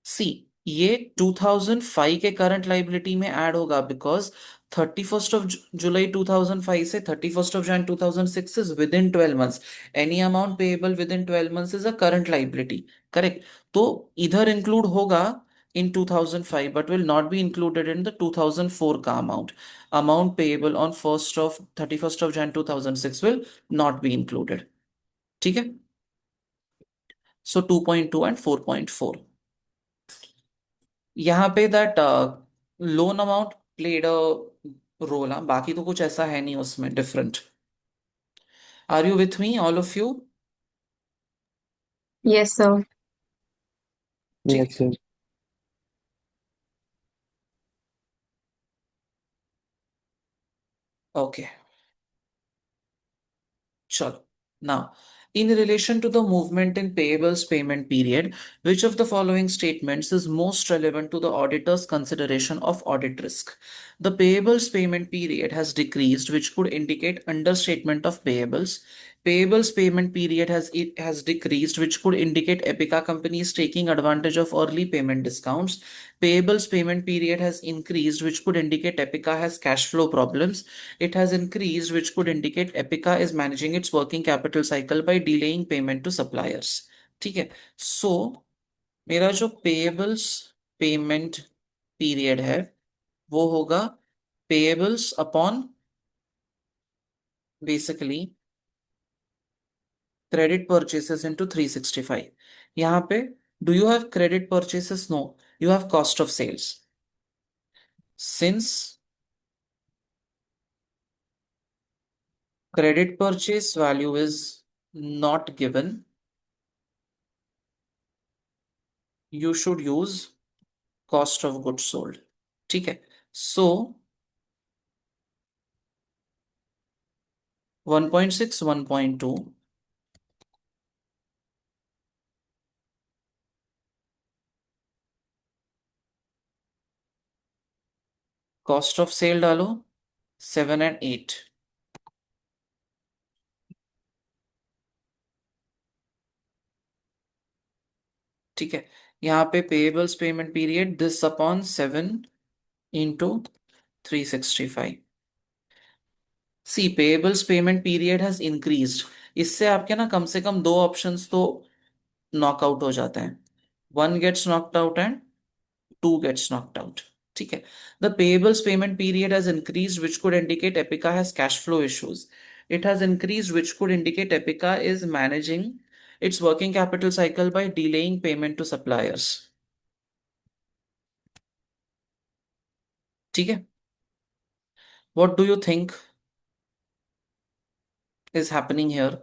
सी, ये 2005 के करंट लाइबिलिटी में ऐड होगा बिकॉज 31st of July 2005 से 31st of Jan 2006 is with in 12 months. Any amount payable with in 12 months is a current liability. Correct. तो इधर इंक्लूड होगा इन 2005 but will not be included in the 2004 का amount. Amount payable on 31st of Jan 2006 will not be included. ठीक है। सो 2.2 and 4.4। यहाँ पे that loan amount played a role. हाँ, बाकी तो कुछ ऐसा है नहीं उसमें different. Are you with me all of you? Yes, sir. ठीक Yes, है। sir. ओके, चलो। Now, in relation to the movement in payables payment period, which of the following statements is most relevant to the auditor's consideration of audit risk? The payables payment period has decreased, which could indicate understatement of payables. Payables payment period has decreased, which could indicate Epica companies taking advantage of early payment discounts. Payables payment period has increased, which could indicate Epica has cash flow problems. It has increased, which could indicate Epica is managing its working capital cycle by delaying payment to suppliers। ठीक है। सो मेरा जो payables payment period है वो होगा payables upon basically credit purchases into 365। यहाँ पे do you have credit purchases? No, you have cost of sales. Since credit purchase value is not given, you should use cost of goods sold। ठीक है। सो 1.6, 1.2, cost of cell डालो 7 and 8। ठीक है। यहाँ पे payables payment period this upon 7 into 365। See, payables payment period has increased. इससे आपके ना कम से कम दो ऑप्शंस तो नॉकआउट हो जाते हैं। One gets knocked out and two gets knocked out। ठीक है। The payables payment period has increased, which could indicate Epica has cash flow issues। It has increased, which could indicate Epica is managing its working capital cycle by delaying payment to suppliers। ठीक है। What do you think is happening here?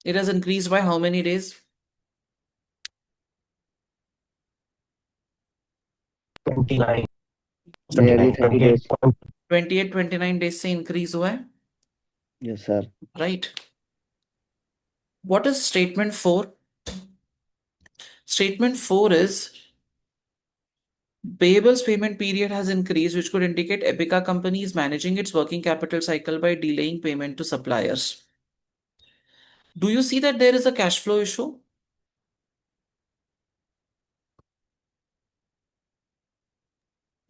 It has increased by how many days? 29, Nearly 29, 30 days. 28, 29 days से increase हुआ है। Yes, sir. Right। What is statement 4? Statement 4 is payables payment period has increased, which could indicate Epica company is managing its working capital cycle by delaying payment to suppliers। Do you see that there is a cash flow issue?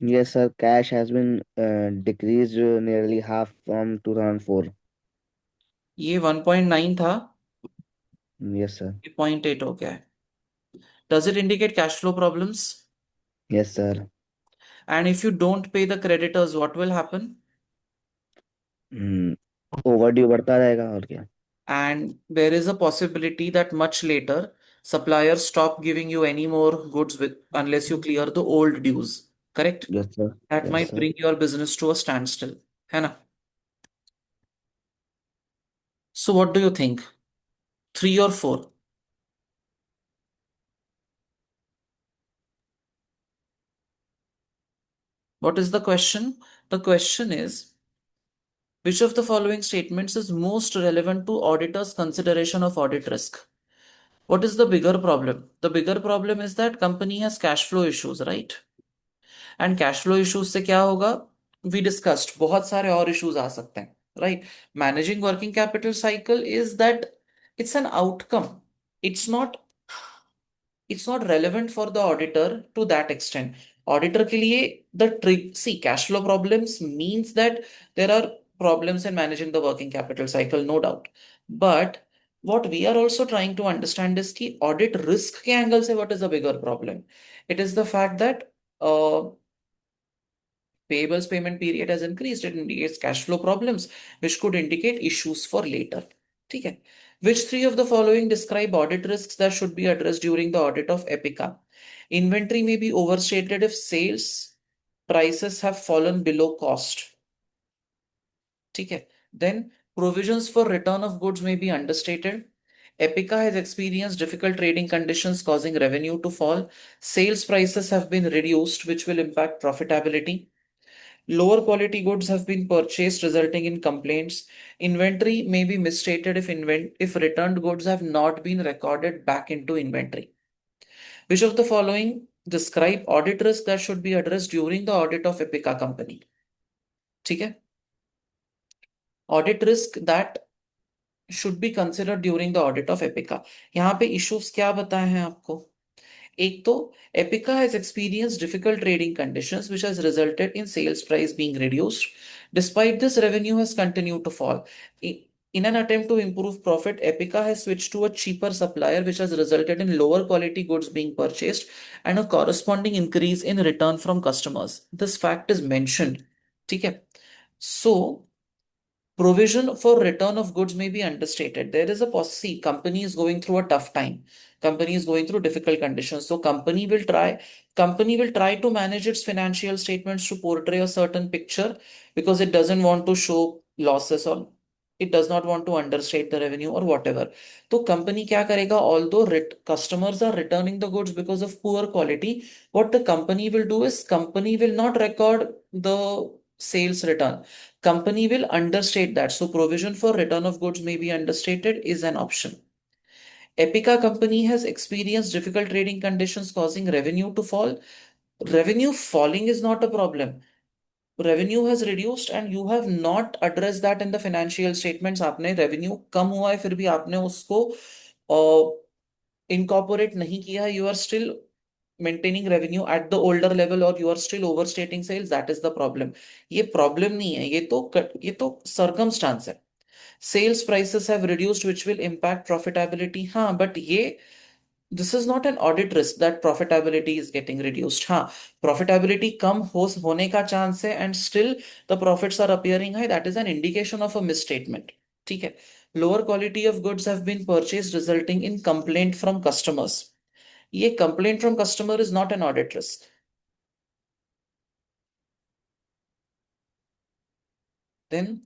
Yes, sir. Cash has been decreased nearly half from 2004. ये 1.9 था, Yes, sir. ये 0.8 हो गया है। Does it indicate cash flow problems? Yes, sir. And if you don't pay the creditors, what will happen? Hmm. Overdue बढ़ता रहेगा और क्या? And there is a possibility that much later Suppliers stop giving you any more goods unless you clear the old dues. Correct? Yes, sir. That Yes, might sir. bring your business to a standstill. है ना? So what do you think? Three or four? What is the question? The question is, which of the following statements is most relevant to auditors' consideration of audit risk? What is the bigger problem? The bigger problem is that company has cash flow issues, right? And cash flow issues से क्या होगा? We discussed बहुत सारे और issues आ सकते हैं, right? Managing working capital cycle is that it's an outcome. It's not it's not relevant for the auditor to that extent. Auditor के लिए the trick, see, cash flow problems means that there are problems in managing the working capital cycle, no doubt. But what we are also trying to understand is कि audit risk के angle से what is the bigger problem? It is the fact that payables payment period has increased. It indicates cash flow problems, which could indicate issues for later. ठीक है. Which three of the following describe audit risks that should be addressed during the audit of Epica? Inventory may be overstated if sales prices have fallen below cost. ठीक है. Then provisions for return of goods may be understated. Epica has experienced difficult trading conditions causing revenue to fall. Sales prices have been reduced, which will impact profitability. Lower quality goods have been purchased, resulting in complaints. Inventory may be misstated if returned goods have not been recorded back into inventory. Which of the following describe audit risk that should be addressed during the audit of Epica company? ठीक है. Audit risk that should be considered during the audit of Epica. यहाँ पे issues क्या बताए हैं आपको? एक तो Epica has experienced difficult trading conditions, which has resulted in sales price being reduced. Despite this, revenue has continued to fall. In an attempt to improve profit, Epica has switched to a cheaper supplier, which has resulted in lower quality goods being purchased and a corresponding increase in return from customers. This fact is mentioned. ठीक है. So provision for return of goods may be understated. There is a possibility company is going through a tough time. Company is going through difficult conditions. So company will try to manage its financial statements to portray a certain picture because it doesn't want to show losses or it does not want to understate the revenue or whatever. तो company क्या करेगा? Although customers are returning the goods because of poor quality, what the company will do is company will not record the sales return. Company will understate that. So provision for return of goods may be understated is an option. Epica company has experienced difficult trading conditions causing revenue to fall. Revenue falling is not a problem. Revenue has reduced and you have not addressed that in the financial statements. आपने revenue कम हुआ है फिर भी आपने उसको incorporate नहीं किया. You are still maintaining revenue at the older level or you are still overstating sales. That is the problem. ये problem नहीं है. ये तो circumstance है. Sales prices have reduced, which will impact profitability. हाँ, but this is not an audit risk that profitability is getting reduced. हाँ, profitability कम होने का chance है and still the profits are appearing high. That is an indication of a misstatement. ठीक है. Lower quality of goods have been purchased, resulting in complaint from customers. ये complaint from customer is not an audit risk. Then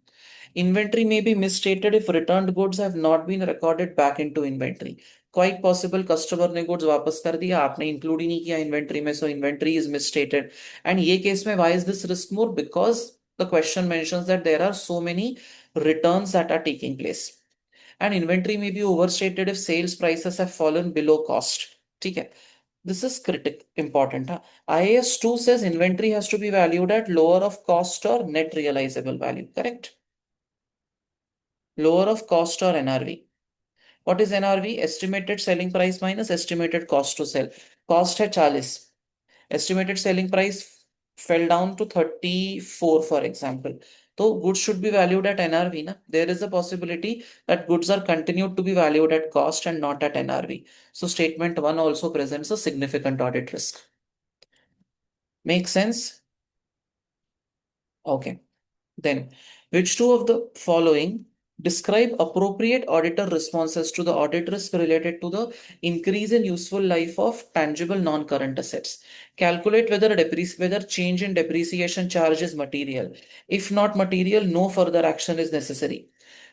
inventory may be misstated if returned goods have not been recorded back into inventory. Quite possible customer ने goods वापस कर दिया, आपने include ही नहीं किया inventory में, so inventory is misstated. And ये case में why is this risk more? Because the question mentions that there are so many returns that are taking place. And inventory may be overstated if sales prices have fallen below cost. ठीक है. This is important. Huh? IAS 2 says inventory has to be valued at lower of cost or net realizable value. Correct? Lower of cost or NRV. What is NRV? Estimated selling price minus estimated cost to sell. Cost है 40. Estimated selling price fell down to 34, for example. So goods should be valued at NRV. Na? There is a possibility that goods are continued to be valued at cost and not at NRV. So statement 1 also presents a significant audit risk. Make sense? Okay. Then, which two of the following Describe appropriate auditor responses to the audit risk related to the increase in useful life of tangible non-current assets. Calculate whether change in depreciation charge is material. If not material, no further action is necessary.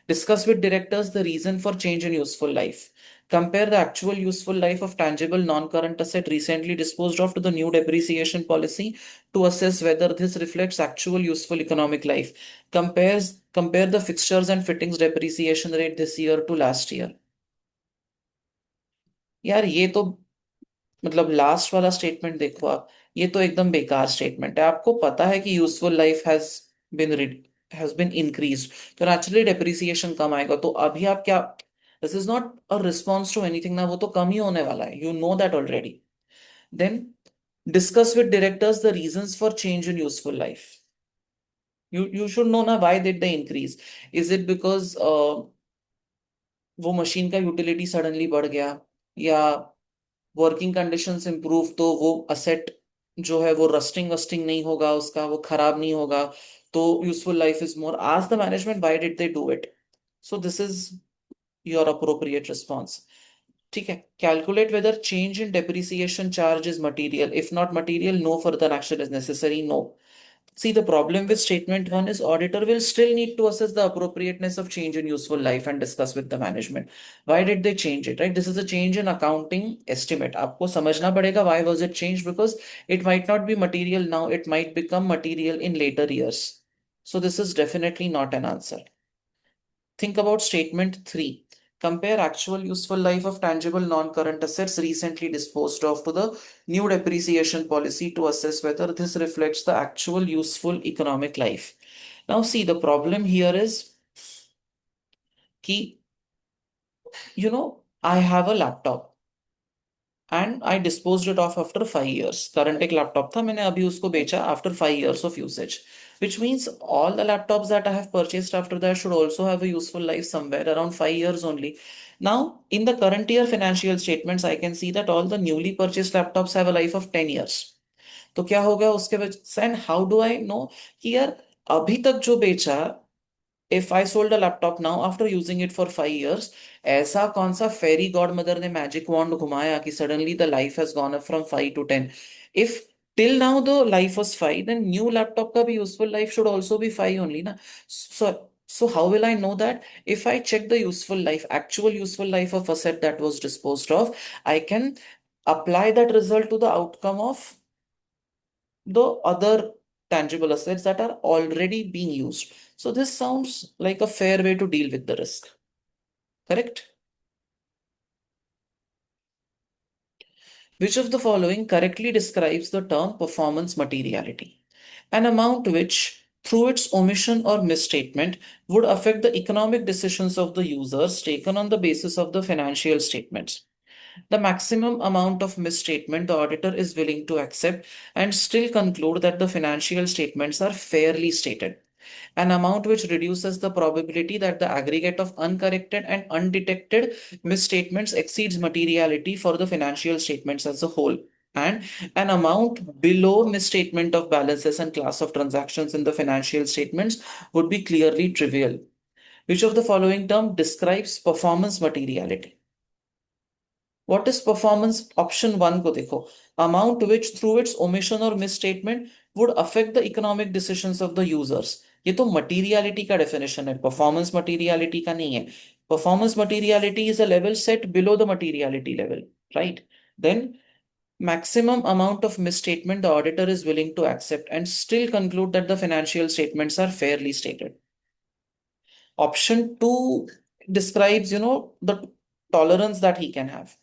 Discuss with directors the reason for change in useful life. Compare the actual useful life of tangible non-current asset recently disposed of to the new depreciation policy to assess whether this reflects actual useful economic life. Compare the fixtures and fittings depreciation rate this year to last year. यार ये तो मतलब last वाला statement देखो आप, ये तो एकदम बेकार स्टेटमेंट है। आपको पता है कि useful life been has been increased, तो नेचुरली डेप्रिसिएशन कम आएगा। तो अभी आप क्या, this is not a response to anything ना, वो तो कम ही होने वाला है, you know that already. Then discuss with directors the reasons for change in useful life. You should know ना why did they increase. Is it because वो मशीन का यूटिलिटी सडनली बढ़ गया, या वर्किंग कंडीशंस इंप्रूव तो वो asset जो है वो रस्टिंग वस्टिंग नहीं होगा, उसका वो खराब नहीं होगा, तो useful life is more. Ask the management why did they do it. So this is your appropriate response. ठीक है। Calculate whether change in depreciation charge is material. If not material, no further action is necessary. No. See, the problem with statement one is auditor will still need to assess the appropriateness of change in useful life and discuss with the management. Why did they change it, right? This is a change in accounting estimate. आपको समझना पड़ेगा why was it changed, because it might not be material now, it might become material in later years. So this is definitely not an answer. Think about statement 3. Compare actual useful life of tangible non-current assets recently disposed of to the new depreciation policy to assess whether this reflects the actual useful economic life. Now see, the problem here is कि, I have a laptop and I disposed it off after 5 years. Current एक laptop था, मैंने अभी उसको बेचा after 5 years of usage, which means all the laptops that I have purchased after that should also have a useful life somewhere around 5 years only. Now, in the current year financial statements, I can see that all the newly purchased laptops have a life of 10 years. तो क्या हो गया उसके वजह से, and how do I know कि यार अभी तक जो बेचा, if I sold a laptop now after using it for 5 years, ऐसा कौन सा फेरी गॉड मदर ने मैजिक वॉन्ड घुमाया कि suddenly the life has gone up from 5 to 10? If till now the life was 5, then new laptop का भी useful life should also be 5 only ना। So how will I know that? If I check the useful life, actual useful life of asset that was disposed of, I can apply that result to the outcome of the other tangible assets that are already being used. So this sounds like a fair way to deal with the risk. Correct? Which of the following correctly describes the term performance materiality? An amount which, through its omission or misstatement, would affect the economic decisions of the users taken on the basis of the financial statements. The maximum amount of misstatement the auditor is willing to accept and still conclude that the financial statements are fairly stated. An amount which reduces the probability that the aggregate of uncorrected and undetected misstatements exceeds materiality for the financial statements as a whole. And an amount below misstatement of balances and class of transactions in the financial statements would be clearly trivial. Which of the following term describes performance materiality? What is performance? Option 1 को देखो, amount which through its omission or misstatement would affect the economic decisions of the users. ये तो materiality का definition है, performance materiality का नहीं है। Performance materiality is a level set below the materiality level, right? Then maximum amount of misstatement the auditor is willing to accept and still conclude that the financial statements are fairly stated. Option 2 describes, the tolerance that he can have.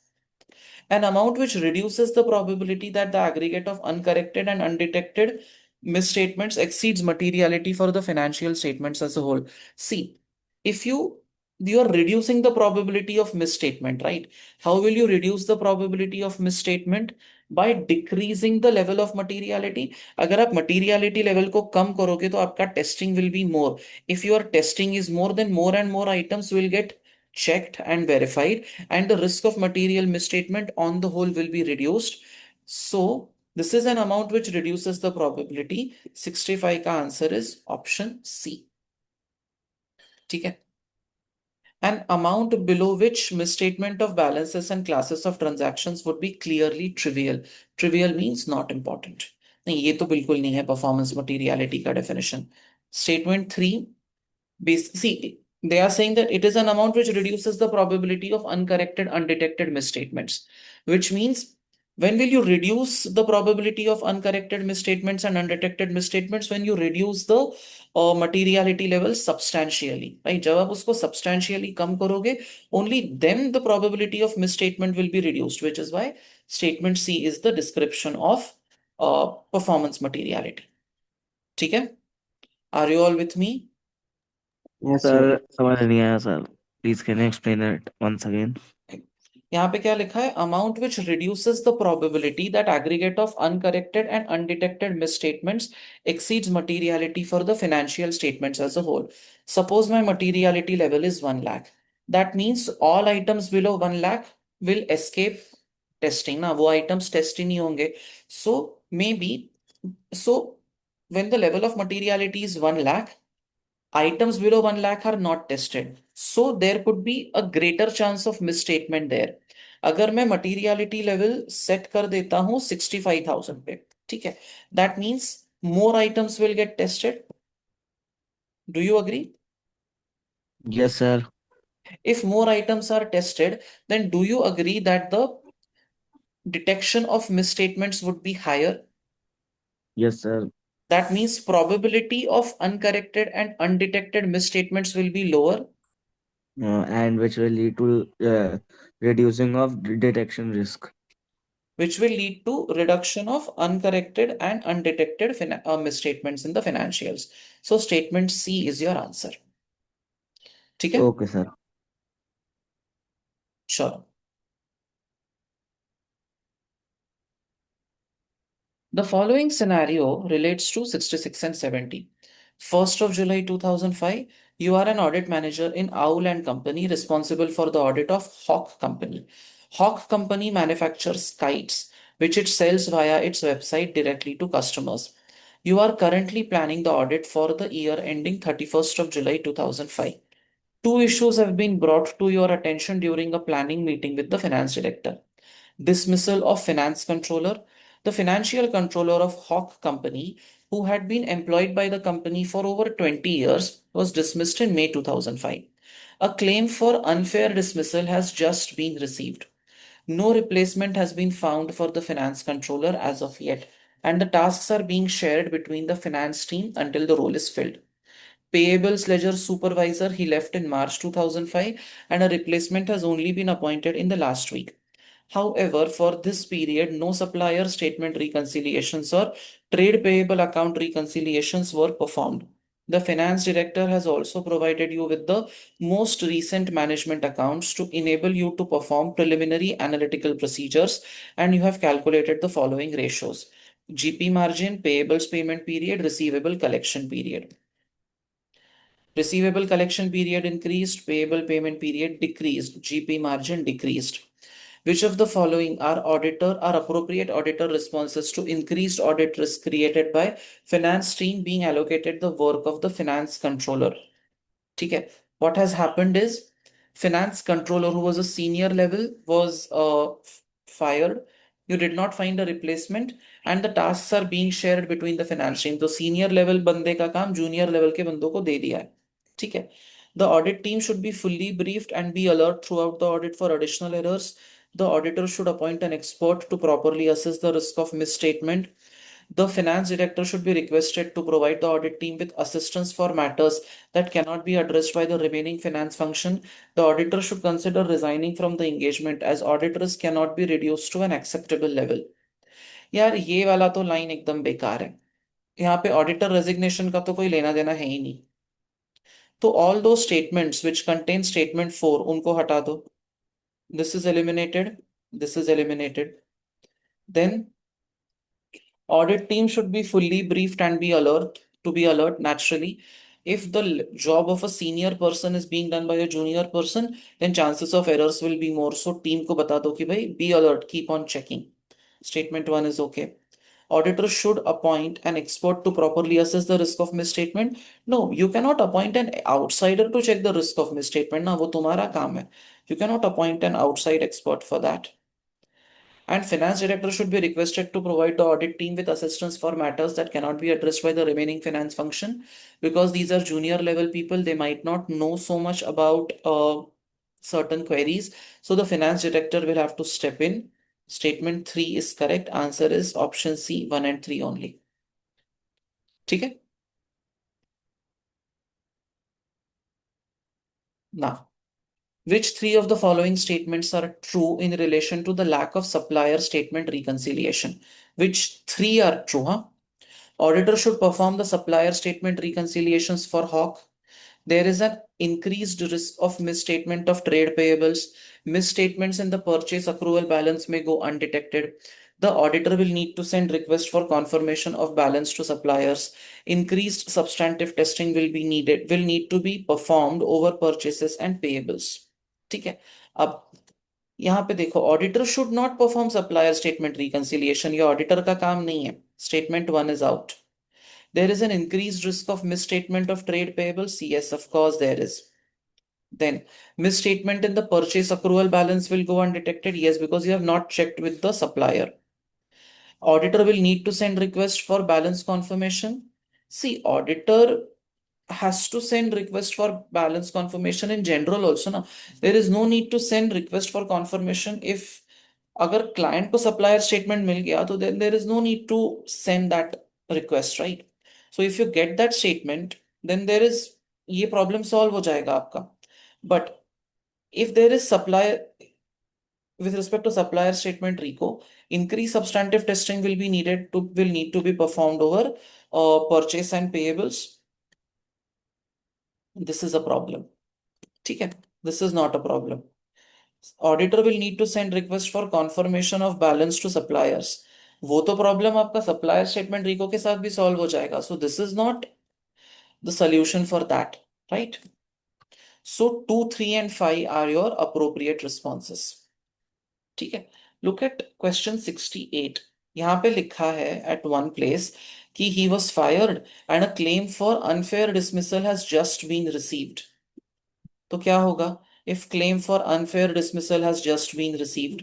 An amount which reduces the probability that the aggregate of uncorrected and undetected misstatements exceeds materiality for the financial statements as a whole. See, if you are reducing the probability of misstatement, right? How will you reduce the probability of misstatement? By decreasing the level of materiality. अगर आप materiality level को कम करोगे तो आपका testing will be more. If your testing is more, then more and more items will get checked and verified, and the risk of material misstatement on the whole will be reduced. So this is an amount which reduces the probability. 65 का answer is option C. ठीक है। An amount below which misstatement of balances and classes of transactions would be clearly trivial. Trivial means not important. नहीं ये तो बिल्कुल नहीं है performance materiality का definition. Statement 3. See, they are saying that it is an amount which reduces the probability of uncorrected, undetected misstatements, which means when will you reduce the probability of uncorrected misstatements and undetected misstatements? When you reduce the materiality level substantially, right? जब आप उसको substantially कम करोगे, only then the probability of misstatement will be reduced, which is why statement C is the description of performance materiality. ठीक है? Are you all with me? Yes, sir. Sir समझ नहीं आया sir, please can you explain it once again? यहाँ पे क्या लिखा है? Amount which reduces the probability that aggregate of uncorrected and undetected misstatements exceeds materiality for the financial statements as a whole. Suppose my materiality level is 1 lakh. That means all items below 1 lakh will escape testing. ना वो items test ही नहीं होंगे. So maybe, so when the level of materiality is 1 lakh, items below 1 lakh are not tested. So there could be a greater chance of misstatement there. अगर मैं materiality level set कर देता हूं 65,000 पे, ठीक है, that means more items will get tested. Do you agree? Yes sir. If more items are tested, then do you agree that the detection of misstatements would be higher? Yes, sir. That means probability of uncorrected and undetected misstatements will be lower, And which will lead to reducing of detection risk. which will lead to reduction of uncorrected and undetected misstatements in the financials. So statement C is your answer. ठीक है? Okay, sir. Sure. The following scenario relates to 66 and 70. 1st of July 2005, you are an audit manager in Owl and Company responsible for the audit of Hawk Company. Hawk Company manufactures kites, which it sells via its website directly to customers. You are currently planning the audit for the year ending 31st of July 2005. Two issues have been brought to your attention during a planning meeting with the finance director. Dismissal of finance controller. The financial controller of Hawk Company, who had been employed by the company for over 20 years, was dismissed in May 2005. A claim for unfair dismissal has just been received. No replacement has been found for the finance controller as of yet, and the tasks are being shared between the finance team until the role is filled. Payables ledger supervisor he left in March 2005, and a replacement has only been appointed in the last week. However, for this period, no supplier statement reconciliations or trade payable account reconciliations were performed. The finance director has also provided you with the most recent management accounts to enable you to perform preliminary analytical procedures, and you have calculated the following ratios: GP margin, payables payment period, receivable collection period. Receivable collection period increased, payable payment period decreased, GP margin decreased. Which of the following are appropriate auditor responses to increased audit risk created by finance team being allocated the work of the finance controller? ठीक है. What has happened is finance controller who was a senior level was fired. You did not find a replacement and the tasks are being shared between the finance team. तो senior level बंदे का काम junior level के बंदों को दे दिया है. ठीक है. The audit team should be fully briefed and be alert throughout the audit for additional errors. The auditor should appoint an expert to properly assess the risk of misstatement. The finance director should be requested to provide the audit team with assistance for matters that cannot be addressed by the remaining finance function. The auditor should consider resigning from the engagement as audit risk cannot be reduced to an acceptable level. यार ये वाला तो line एकदम बेकार है. यहाँ पे auditor resignation का तो कोई लेना देना है ही नहीं. तो ऑल दो स्टेटमेंट्स विच कंटेन स्टेटमेंट 4 उनको हटा दो. This is eliminated. This is eliminated. Then audit team should be fully briefed and be alert to be alert naturally. If the job of a senior person is being done by a junior person, then chances of errors will be more. So team को बता दो कि भाई be alert, keep on checking. Statement 1 is okay. auditor should appoint an expert to properly assess the risk of misstatement. No, you cannot appoint an outsider to check the risk of misstatement. ना वो तुम्हारा काम है. You cannot appoint an outside expert for that. And finance director should be requested to provide the audit team with assistance for matters that cannot be addressed by the remaining finance function, because these are junior level people. They might not know so much about certain queries. So the finance director will have to step in. Statement 3 is correct. Answer is option C, 1 and 3 only. ठीक है. Now, which three of the following statements are true in relation to the lack of supplier statement reconciliation? Which three are true, huh? Auditor should perform the supplier statement reconciliations for Hawk. There is an increased risk of misstatement of trade payables. Misstatements in the purchase accrual balance may go undetected. The auditor will need to send request for confirmation of balance to suppliers. Increased substantive testing will need to be performed over purchases and payables. ठीक है. अब यहाँ पे देखो, auditor should not perform supplier statement reconciliation. ये auditor का काम नहीं है. Statement 1 is out. There is an increased risk of misstatement of trade payables. Yes, of course there is. Then misstatement in the purchase accrual balance will go undetected. Yes, because you have not checked with the supplier. Auditor will need to send request for balance confirmation. See, auditor has to send request for balance confirmation in general also ना. There is no need to send request for confirmation if अगर client को supplier statement मिल गया तो then there is no need to send that request, right? So if you get that statement, then there is ये problem solve हो जाएगा आपका. But if there is supplier, with respect to supplier statement RICO, increased substantive testing will need to be performed over purchase and payables. This is a problem. ठीक है. This is not a problem. Auditor will need to send request for confirmation of balance to suppliers. वो तो problem आपका supplier statement रिको के साथ भी solve हो जाएगा. So this is not the solution for that, right? So 2, 3 and 5 are your appropriate responses. ठीक है. Look at question 68. यहां पे लिखा है एट वन प्लेस कि he was fired and a claim for unfair dismissal has just been received. तो क्या होगा if claim for unfair dismissal has just been received?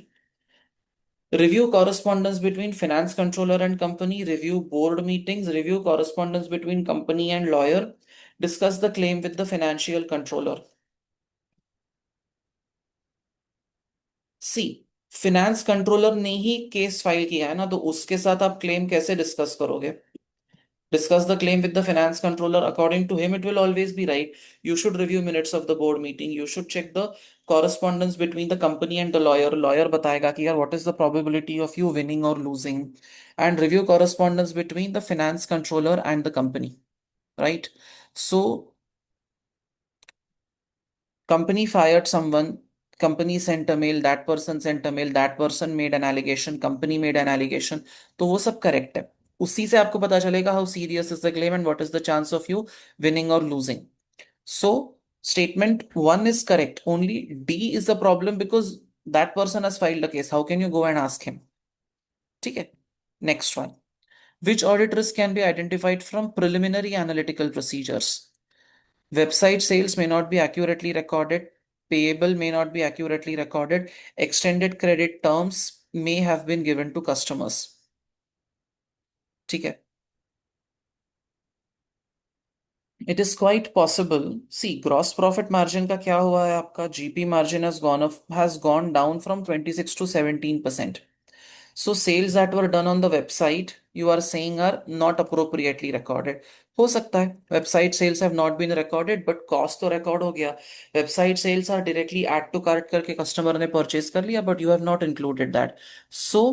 Review correspondence between finance controller and company, review board meetings, review correspondence between company and lawyer, discuss the claim with the financial controller. See, finance controller ने ही case file किया है ना, तो उसके साथ आप claim कैसे discuss करोगे? Discuss the claim with the finance controller. According to him, it will always be right. You should review minutes of the board meeting. You should check the correspondence between the company and the lawyer. Lawyer बताएगा कि यार what is the probability of you winning or losing, and review correspondence between the finance controller and the company, right? So company fired someone, company sent a mail, that person sent a mail, that person made an allegation, company made an allegation. तो वो सब correct है. उसी से आपको पता चलेगा how serious is the claim and what is the chance of you winning और losing. So statement 1 is correct. Only D is the problem because that person has filed a case. How can you go and ask him? ठीक है. Next one. Which audit risk can be identified from preliminary analytical procedures? Website sales may not be accurately recorded. Payable may not be accurately recorded. Extended credit terms may have been given to customers. ठीक है. It is quite possible. See, gross profit margin का क्या हुआ है आपका? GP margin has gone down from 26 to 17%. So sales that were done on the website, you are saying are not appropriately recorded. हो सकता है website sales have not been recorded, but cost तो record हो गया. Website sales are directly add to cart करके customer ने purchase कर लिया, but you have not included that. So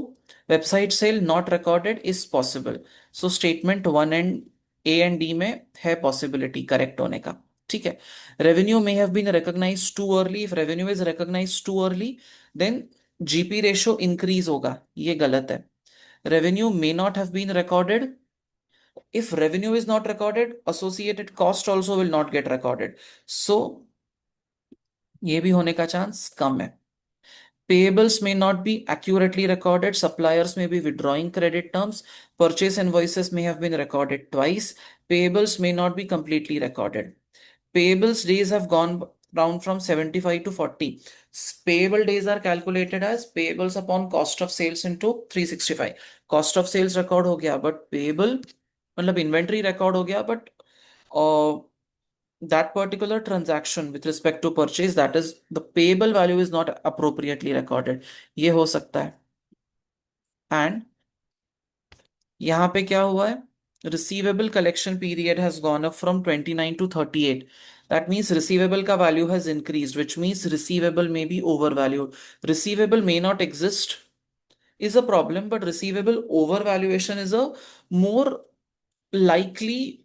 website sale not recorded is possible. So statement 1 and A and D में है possibility correct होने का. ठीक है. Revenue may have been recognized too early. If revenue is recognized too early, then GP ratio increase होगा. ये गलत है. Revenue may not have been recorded. If revenue is not recorded, associated cost also will not get recorded. So ये भी होने का chance कम है. Payables may not be accurately recorded. Suppliers may be withdrawing credit terms. Purchase invoices may have been recorded twice. Payables may not be completely recorded. Payables days have gone down from 75 to 40. Payable days are calculated as payables upon cost of sales into 365. Cost of sales record हो गया, but payable मतलब inventory record हो गया, but uh, that particular transaction with respect to purchase, that is the payable value is not appropriately recorded. ये हो सकता है. And यहाँ पे क्या हुआ है? Receivable collection period has gone up from 29 to 38. That means receivable का value has increased, which means receivable may be overvalued. Receivable may not exist is a problem, but receivable overvaluation is a more likely,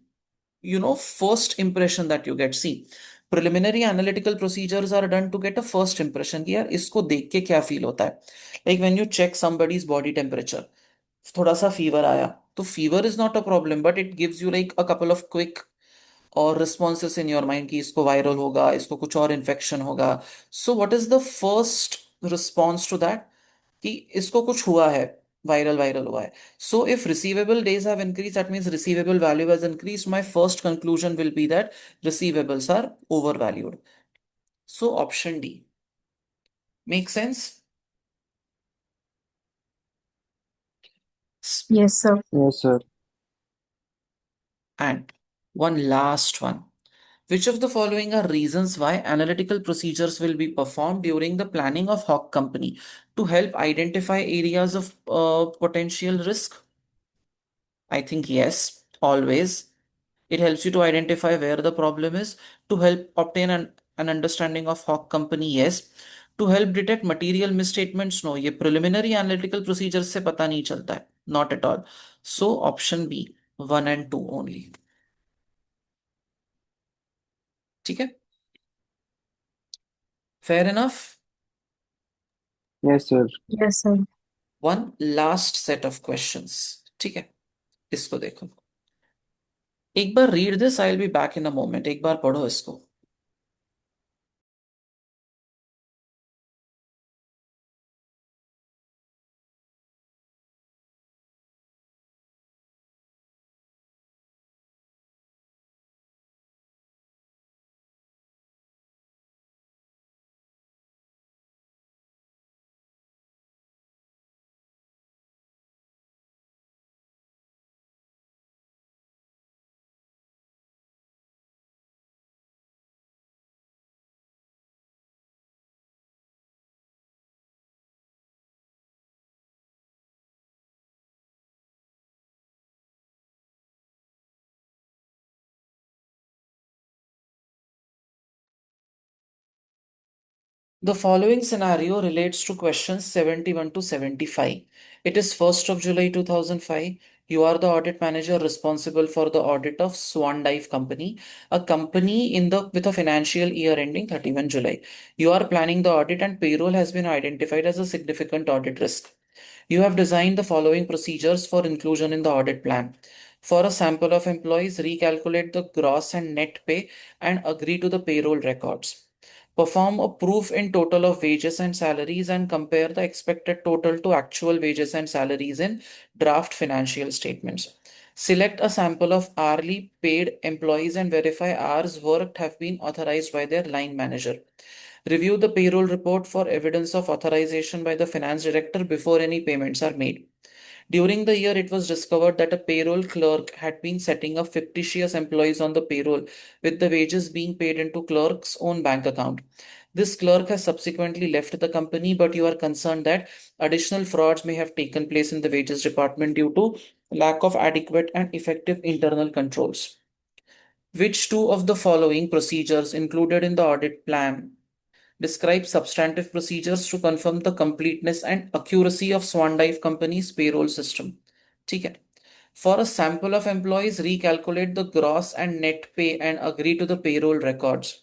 first impression that you get. See, preliminary analytical procedures are done to get a first impression कि यार इसको देख के क्या feel होता है. Like when you check somebody's body temperature, थोड़ा सा फीवर आया तो fever is not a problem, but it gives you like a couple of quick और रिस्पॉन्सेस इन योर माइंड कि इसको वायरल होगा, इसको कुछ और इन्फेक्शन होगा. So what is the first response to that कि इसको कुछ हुआ है, वायरल वायरल हुआ है. So if receivable days have increase, that means receivable value has increase. My first conclusion will be that receivables are overvalued. So option D. Make sense? Yes, sir. Yes, sir. And one last one. Which of the following are reasons why analytical procedures will be performed during the planning of Hawk Company to help identify areas of potential risk? I think yes, always. It helps you to identify where the problem is, to help obtain an understanding of Hawk Company, yes. To help detect material misstatements, no. ये preliminary analytical procedures से पता नहीं चलता है, not at all. So option B, 1 and 2 only. ठीक है? Fair enough? Yes, sir. Yes, sir. One last set of questions. ठीक है, इसको देखो. एक बार read this, I will be back in a moment. एक बार पढ़ो इसको. The following scenario relates to questions 71 to 75. It is 1st of July 2005. You are the audit manager responsible for the audit of Swan Dive Company, a company with a financial year ending 31 July. You are planning the audit and payroll has been identified as a significant audit risk. You have designed the following procedures for inclusion in the audit plan. For a sample of employees, recalculate the gross and net pay and agree to the payroll records. Perform a proof in total of wages and salaries and compare the expected total to actual wages and salaries in draft financial statements. Select a sample of hourly paid employees and verify hours worked have been authorized by their line manager. Review the payroll report for evidence of authorization by the finance director before any payments are made. During the year, it was discovered that a payroll clerk had been setting up fictitious employees on the payroll, with the wages being paid into clerk's own bank account. This clerk has subsequently left the company, but you are concerned that additional frauds may have taken place in the wages department due to lack of adequate and effective internal controls. Which two of the following procedures included in the audit plan describe substantive procedures to confirm the completeness and accuracy of Swan Dive Company's payroll system? ठीक है. For a sample of employees, recalculate the gross and net pay and agree to the payroll records.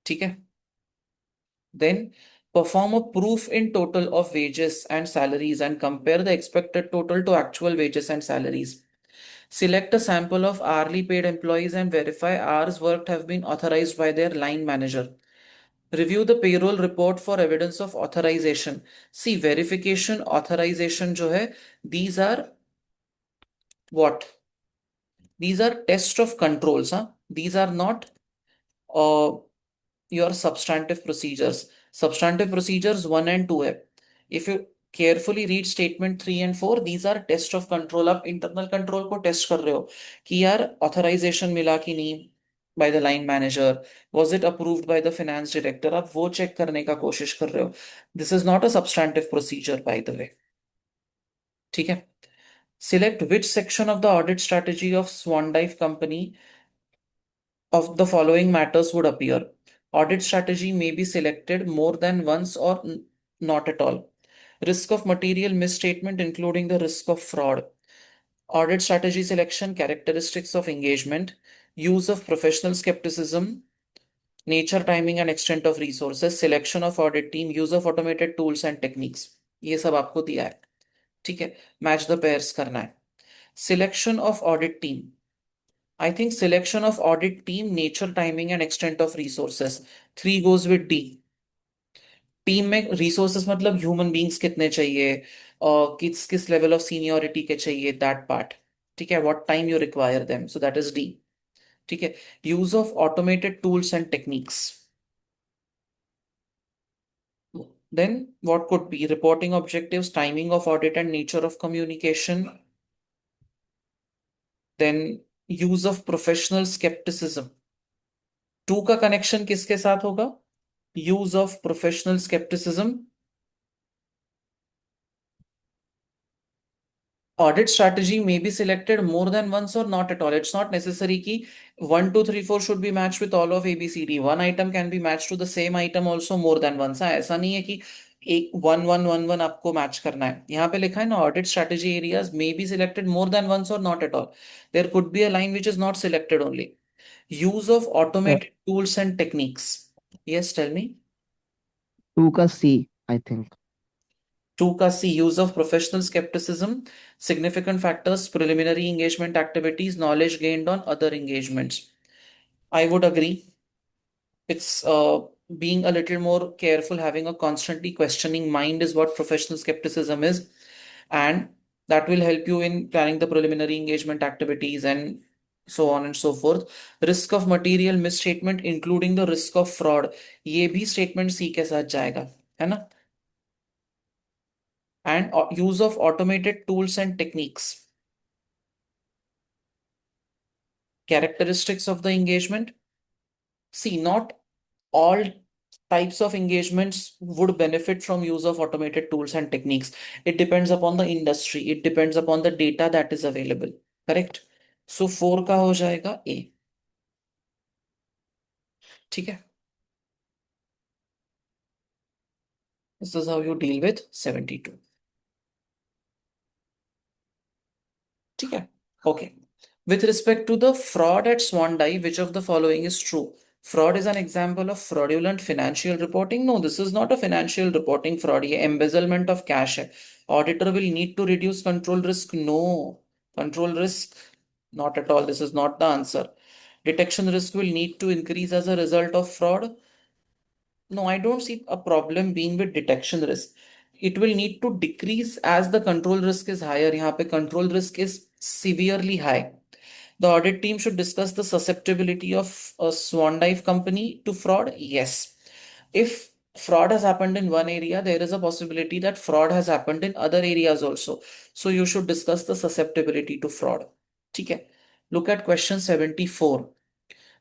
ठीक है. Then perform a proof in total of wages and salaries and compare the expected total to actual wages and salaries. Select a sample of hourly paid employees and verify hours worked have been authorized by their line manager. Review the payroll report for evidence of authorization. See, verification, authorization जो है, these are what? These are test of controls, huh? These are not uh, your substantive procedures. Substantive procedures 1 and 2 है. If you carefully read statement 3 and 4, these are test of control. आप internal control को test कर रहे हो कि यार authorization मिला कि नहीं by the line manager, was it approved by the finance director, आप वो check करने का कोशिश कर रहे हो. This is not a substantive procedure by the way. ठीक है. Select which section of the audit strategy of Swan Dive Company of the following matters would appear. Audit strategy may be selected more than once or not at all. Risk of material misstatement, including the risk of fraud. Audit strategy selection, characteristics of engagement, use of professional skepticism, nature, timing, and extent of resources, selection of audit team, use of automated tools and techniques. ये सब आपको दिया है. ठीक है. Match the pairs करना है. Selection of audit team. I think selection of audit team, nature, timing, and extent of resources. 3 goes with D. Team में रिसोर्सेस मतलब ह्यूमन बींग्स कितने चाहिए और किस किस लेवल ऑफ सीनियोरिटी के चाहिए, दैट पार्ट. ठीक है. What time you require them, so that is D. ठीक है. Use of automated tools and techniques. Then what could be reporting objectives, timing of audit, and nature of communication. Then use of professional skepticism. 2 का connection किसके साथ होगा? use of professional skepticism. Audit strategy may be selected more than once or not at all. It's not necessary कि 1, 2, 3, 4 should be matched with all of A, B, C, D. One item can be matched to the same item also more than once. हाँ, ऐसा नहीं है कि एक 1, 1, 1, 1 आपको match करना है. यहाँ पे लिखा है ना, audit strategy areas may be selected more than once or not at all. There could be a line which is not selected only. Use of Uh, automated tools and techniques. Yes, tell me. 2 का C, I think. 2 का C, use of professional skepticism, significant factors, preliminary engagement activities, knowledge gained on other engagements. I would agree. It's being a little more careful, having a constantly questioning mind is what professional skepticism is. And that will help you in planning the preliminary engagement activities and so on and so forth. Risk of material misstatement, including the risk of fraud. ये भी statement C के साथ जाएगा, है ना? And use of automated tools and techniques. Characteristics of the engagement. See, not all types of engagements would benefit from use of automated tools and techniques. It depends upon the industry. It depends upon the data that is available. Correct? So 4 का हो जाएगा A. ठीक है. This is how you deal with 72. ठीक है. Okay. With respect to the fraud at Swan Dive, which of the following is true? Fraud is an example of fraudulent financial reporting. No, this is not a financial reporting fraud. ये embezzlement of cash है. Auditor will need to reduce control risk. No, control risk, not at all. This is not the answer. Detection risk will need to increase as a result of fraud. No, I don't see a problem being with detection risk. It will need to decrease as the control risk is higher. यहाँ पे control risk is severely high. The audit team should discuss the susceptibility of a swan dive company to fraud. Yes. If fraud has happened in one area, there is a possibility that fraud has happened in other areas also. So you should discuss the susceptibility to fraud. ठीक है. Look at question 74.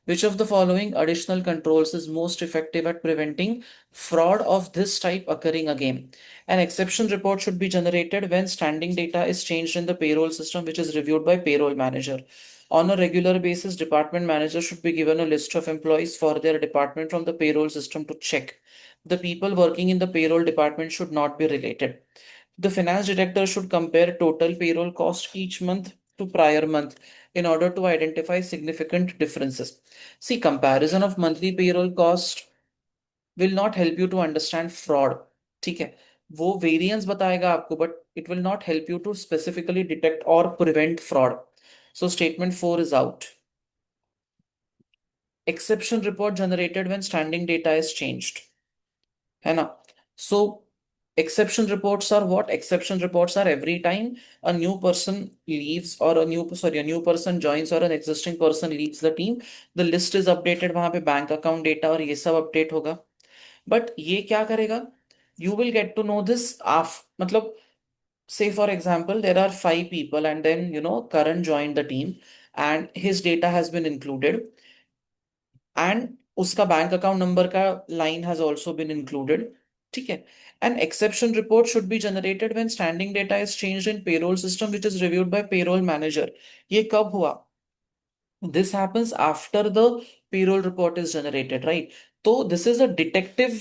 Which of the following additional controls is most effective at preventing fraud of this type occurring again? An exception report should be generated when standing data is changed in the payroll system, which is reviewed by payroll manager. On a regular basis, department manager should be given a list of employees for their department from the payroll system to check. The people working in the payroll department should not be related. The finance director should compare total payroll cost each month to prior month in order to identify significant differences. See, comparison of monthly payroll cost will not help you to understand fraud. ठीक है. वो variance बताएगा आपको, but it will not help you to specifically detect or prevent fraud. So statement 4 is out. exception report generated when standing data is changed, है ना? So exception reports are what? Exception reports are every time a new person leaves or a new person joins or an existing person leaves the team, the list is updated, वहां पे bank account data और ये सब update होगा. But ये क्या करेगा? You will get to know this मतलब say for example there are 5 people and then Karan joined the team and his data has been included and उसका बैंक अकाउंट नंबर का line has also been included. ठीक है. An exception report should be generated when standing data is changed in payroll system which is reviewed by payroll manager. ये कब हुआ? This happens after the payroll report is generated, right? So this is a detective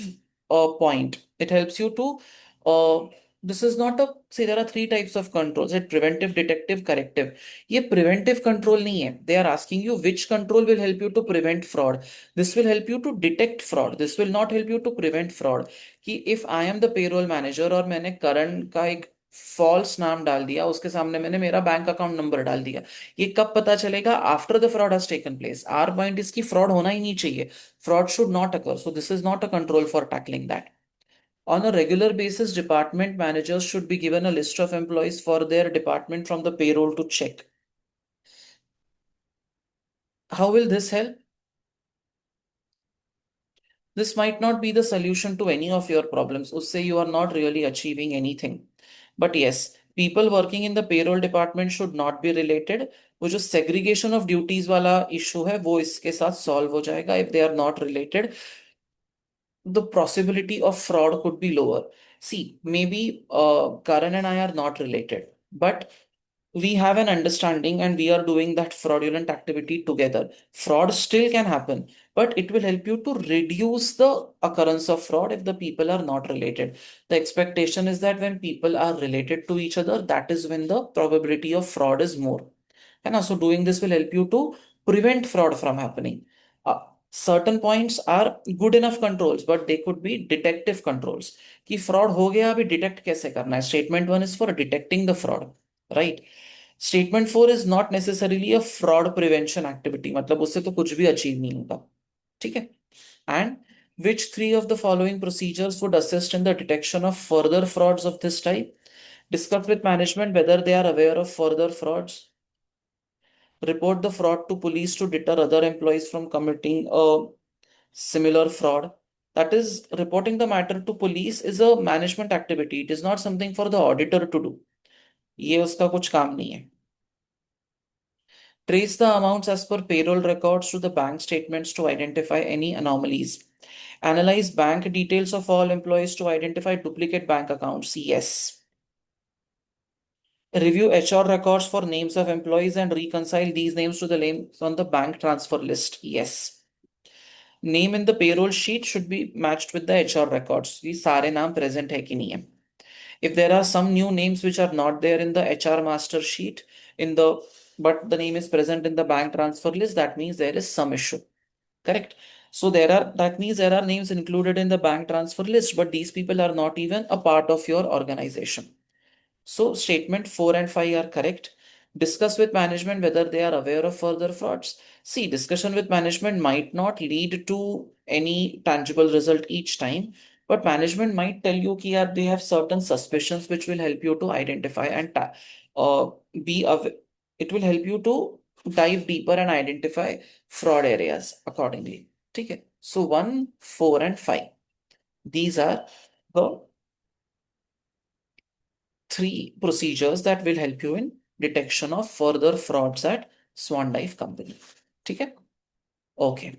point. It helps you to this is not a see there are 3 types of controls: it preventive, detective, corrective. ये preventive control नहीं है. They are asking you which control will help you to prevent fraud. This will help you to detect fraud. This will not help you to prevent fraud. कि if I am the payroll manager और मैंने करण का एक false नाम डाल दिया, उसके सामने मैंने मेरा बैंक अकाउंट नंबर डाल दिया, ये कब पता चलेगा? After the fraud has taken place. Our point is की फ्रॉड होना ही नहीं चाहिए. Fraud should not occur. So this is not a control for tackling that. On a regular basis, department managers should be given a list of employees for their department from the payroll to check. How will this help? This might not be the solution to any of your problems. Usse you are not really achieving anything. But yes, people working in the payroll department should not be related. वो जो segregation of duties वाला issue है वो इसके साथ solve हो जाएगा. If they are not related, the possibility of fraud could be lower. See, maybe Karan and I are not related, but we have an understanding and we are doing that fraudulent activity together. Fraud still can happen, but it will help you to reduce the occurrence of fraud if the people are not related. The expectation is that when people are related to each other, that is when the probability of fraud is more. And so doing this will help you to prevent fraud from happening. Certain points are good enough controls, but they could be detective controls. कि fraud हो गया, अभी detect कैसे करना है? Statement 1 is for detecting the fraud, right? Statement 4 is not necessarily a fraud prevention activity. मतलब उससे तो कुछ भी achieve नहीं होगा. ठीक है? And which 3 of the following procedures would assist in the detection of further frauds of this type? Discuss with management whether they are aware of further frauds. Report the fraud to police to deter other employees from committing a similar fraud. That is, reporting the matter to police is a management activity. It is not something for the auditor to do. ये उसका कुछ काम नहीं है. Trace the amounts as per payroll records to the bank statements to identify any anomalies. Analyze bank details of all employees to identify duplicate bank accounts. Yes. Review HR records for names of employees and reconcile these names to the names on the bank transfer list. Yes. Name in the payroll sheet should be matched with the HR records. कि सारे नाम present है कि नहीं है. If there are some new names which are not there in the HR master sheet but the name is present in the bank transfer list, that means there is some issue. Correct. So that means there are names included in the bank transfer list, but these people are not even a part of your organization. So statement 4 and 5 are correct. Discuss with management whether they are aware of further frauds. See, discussion with management might not lead to any tangible result each time, but management might tell you that they have certain suspicions which will help you to identify and be aware. It will help you to dive deeper and identify fraud areas accordingly. Okay. So 1, 4, and 5. These are the 3 procedures that will help you in detection of further frauds at Swan Dive Company. ठीक है? Okay.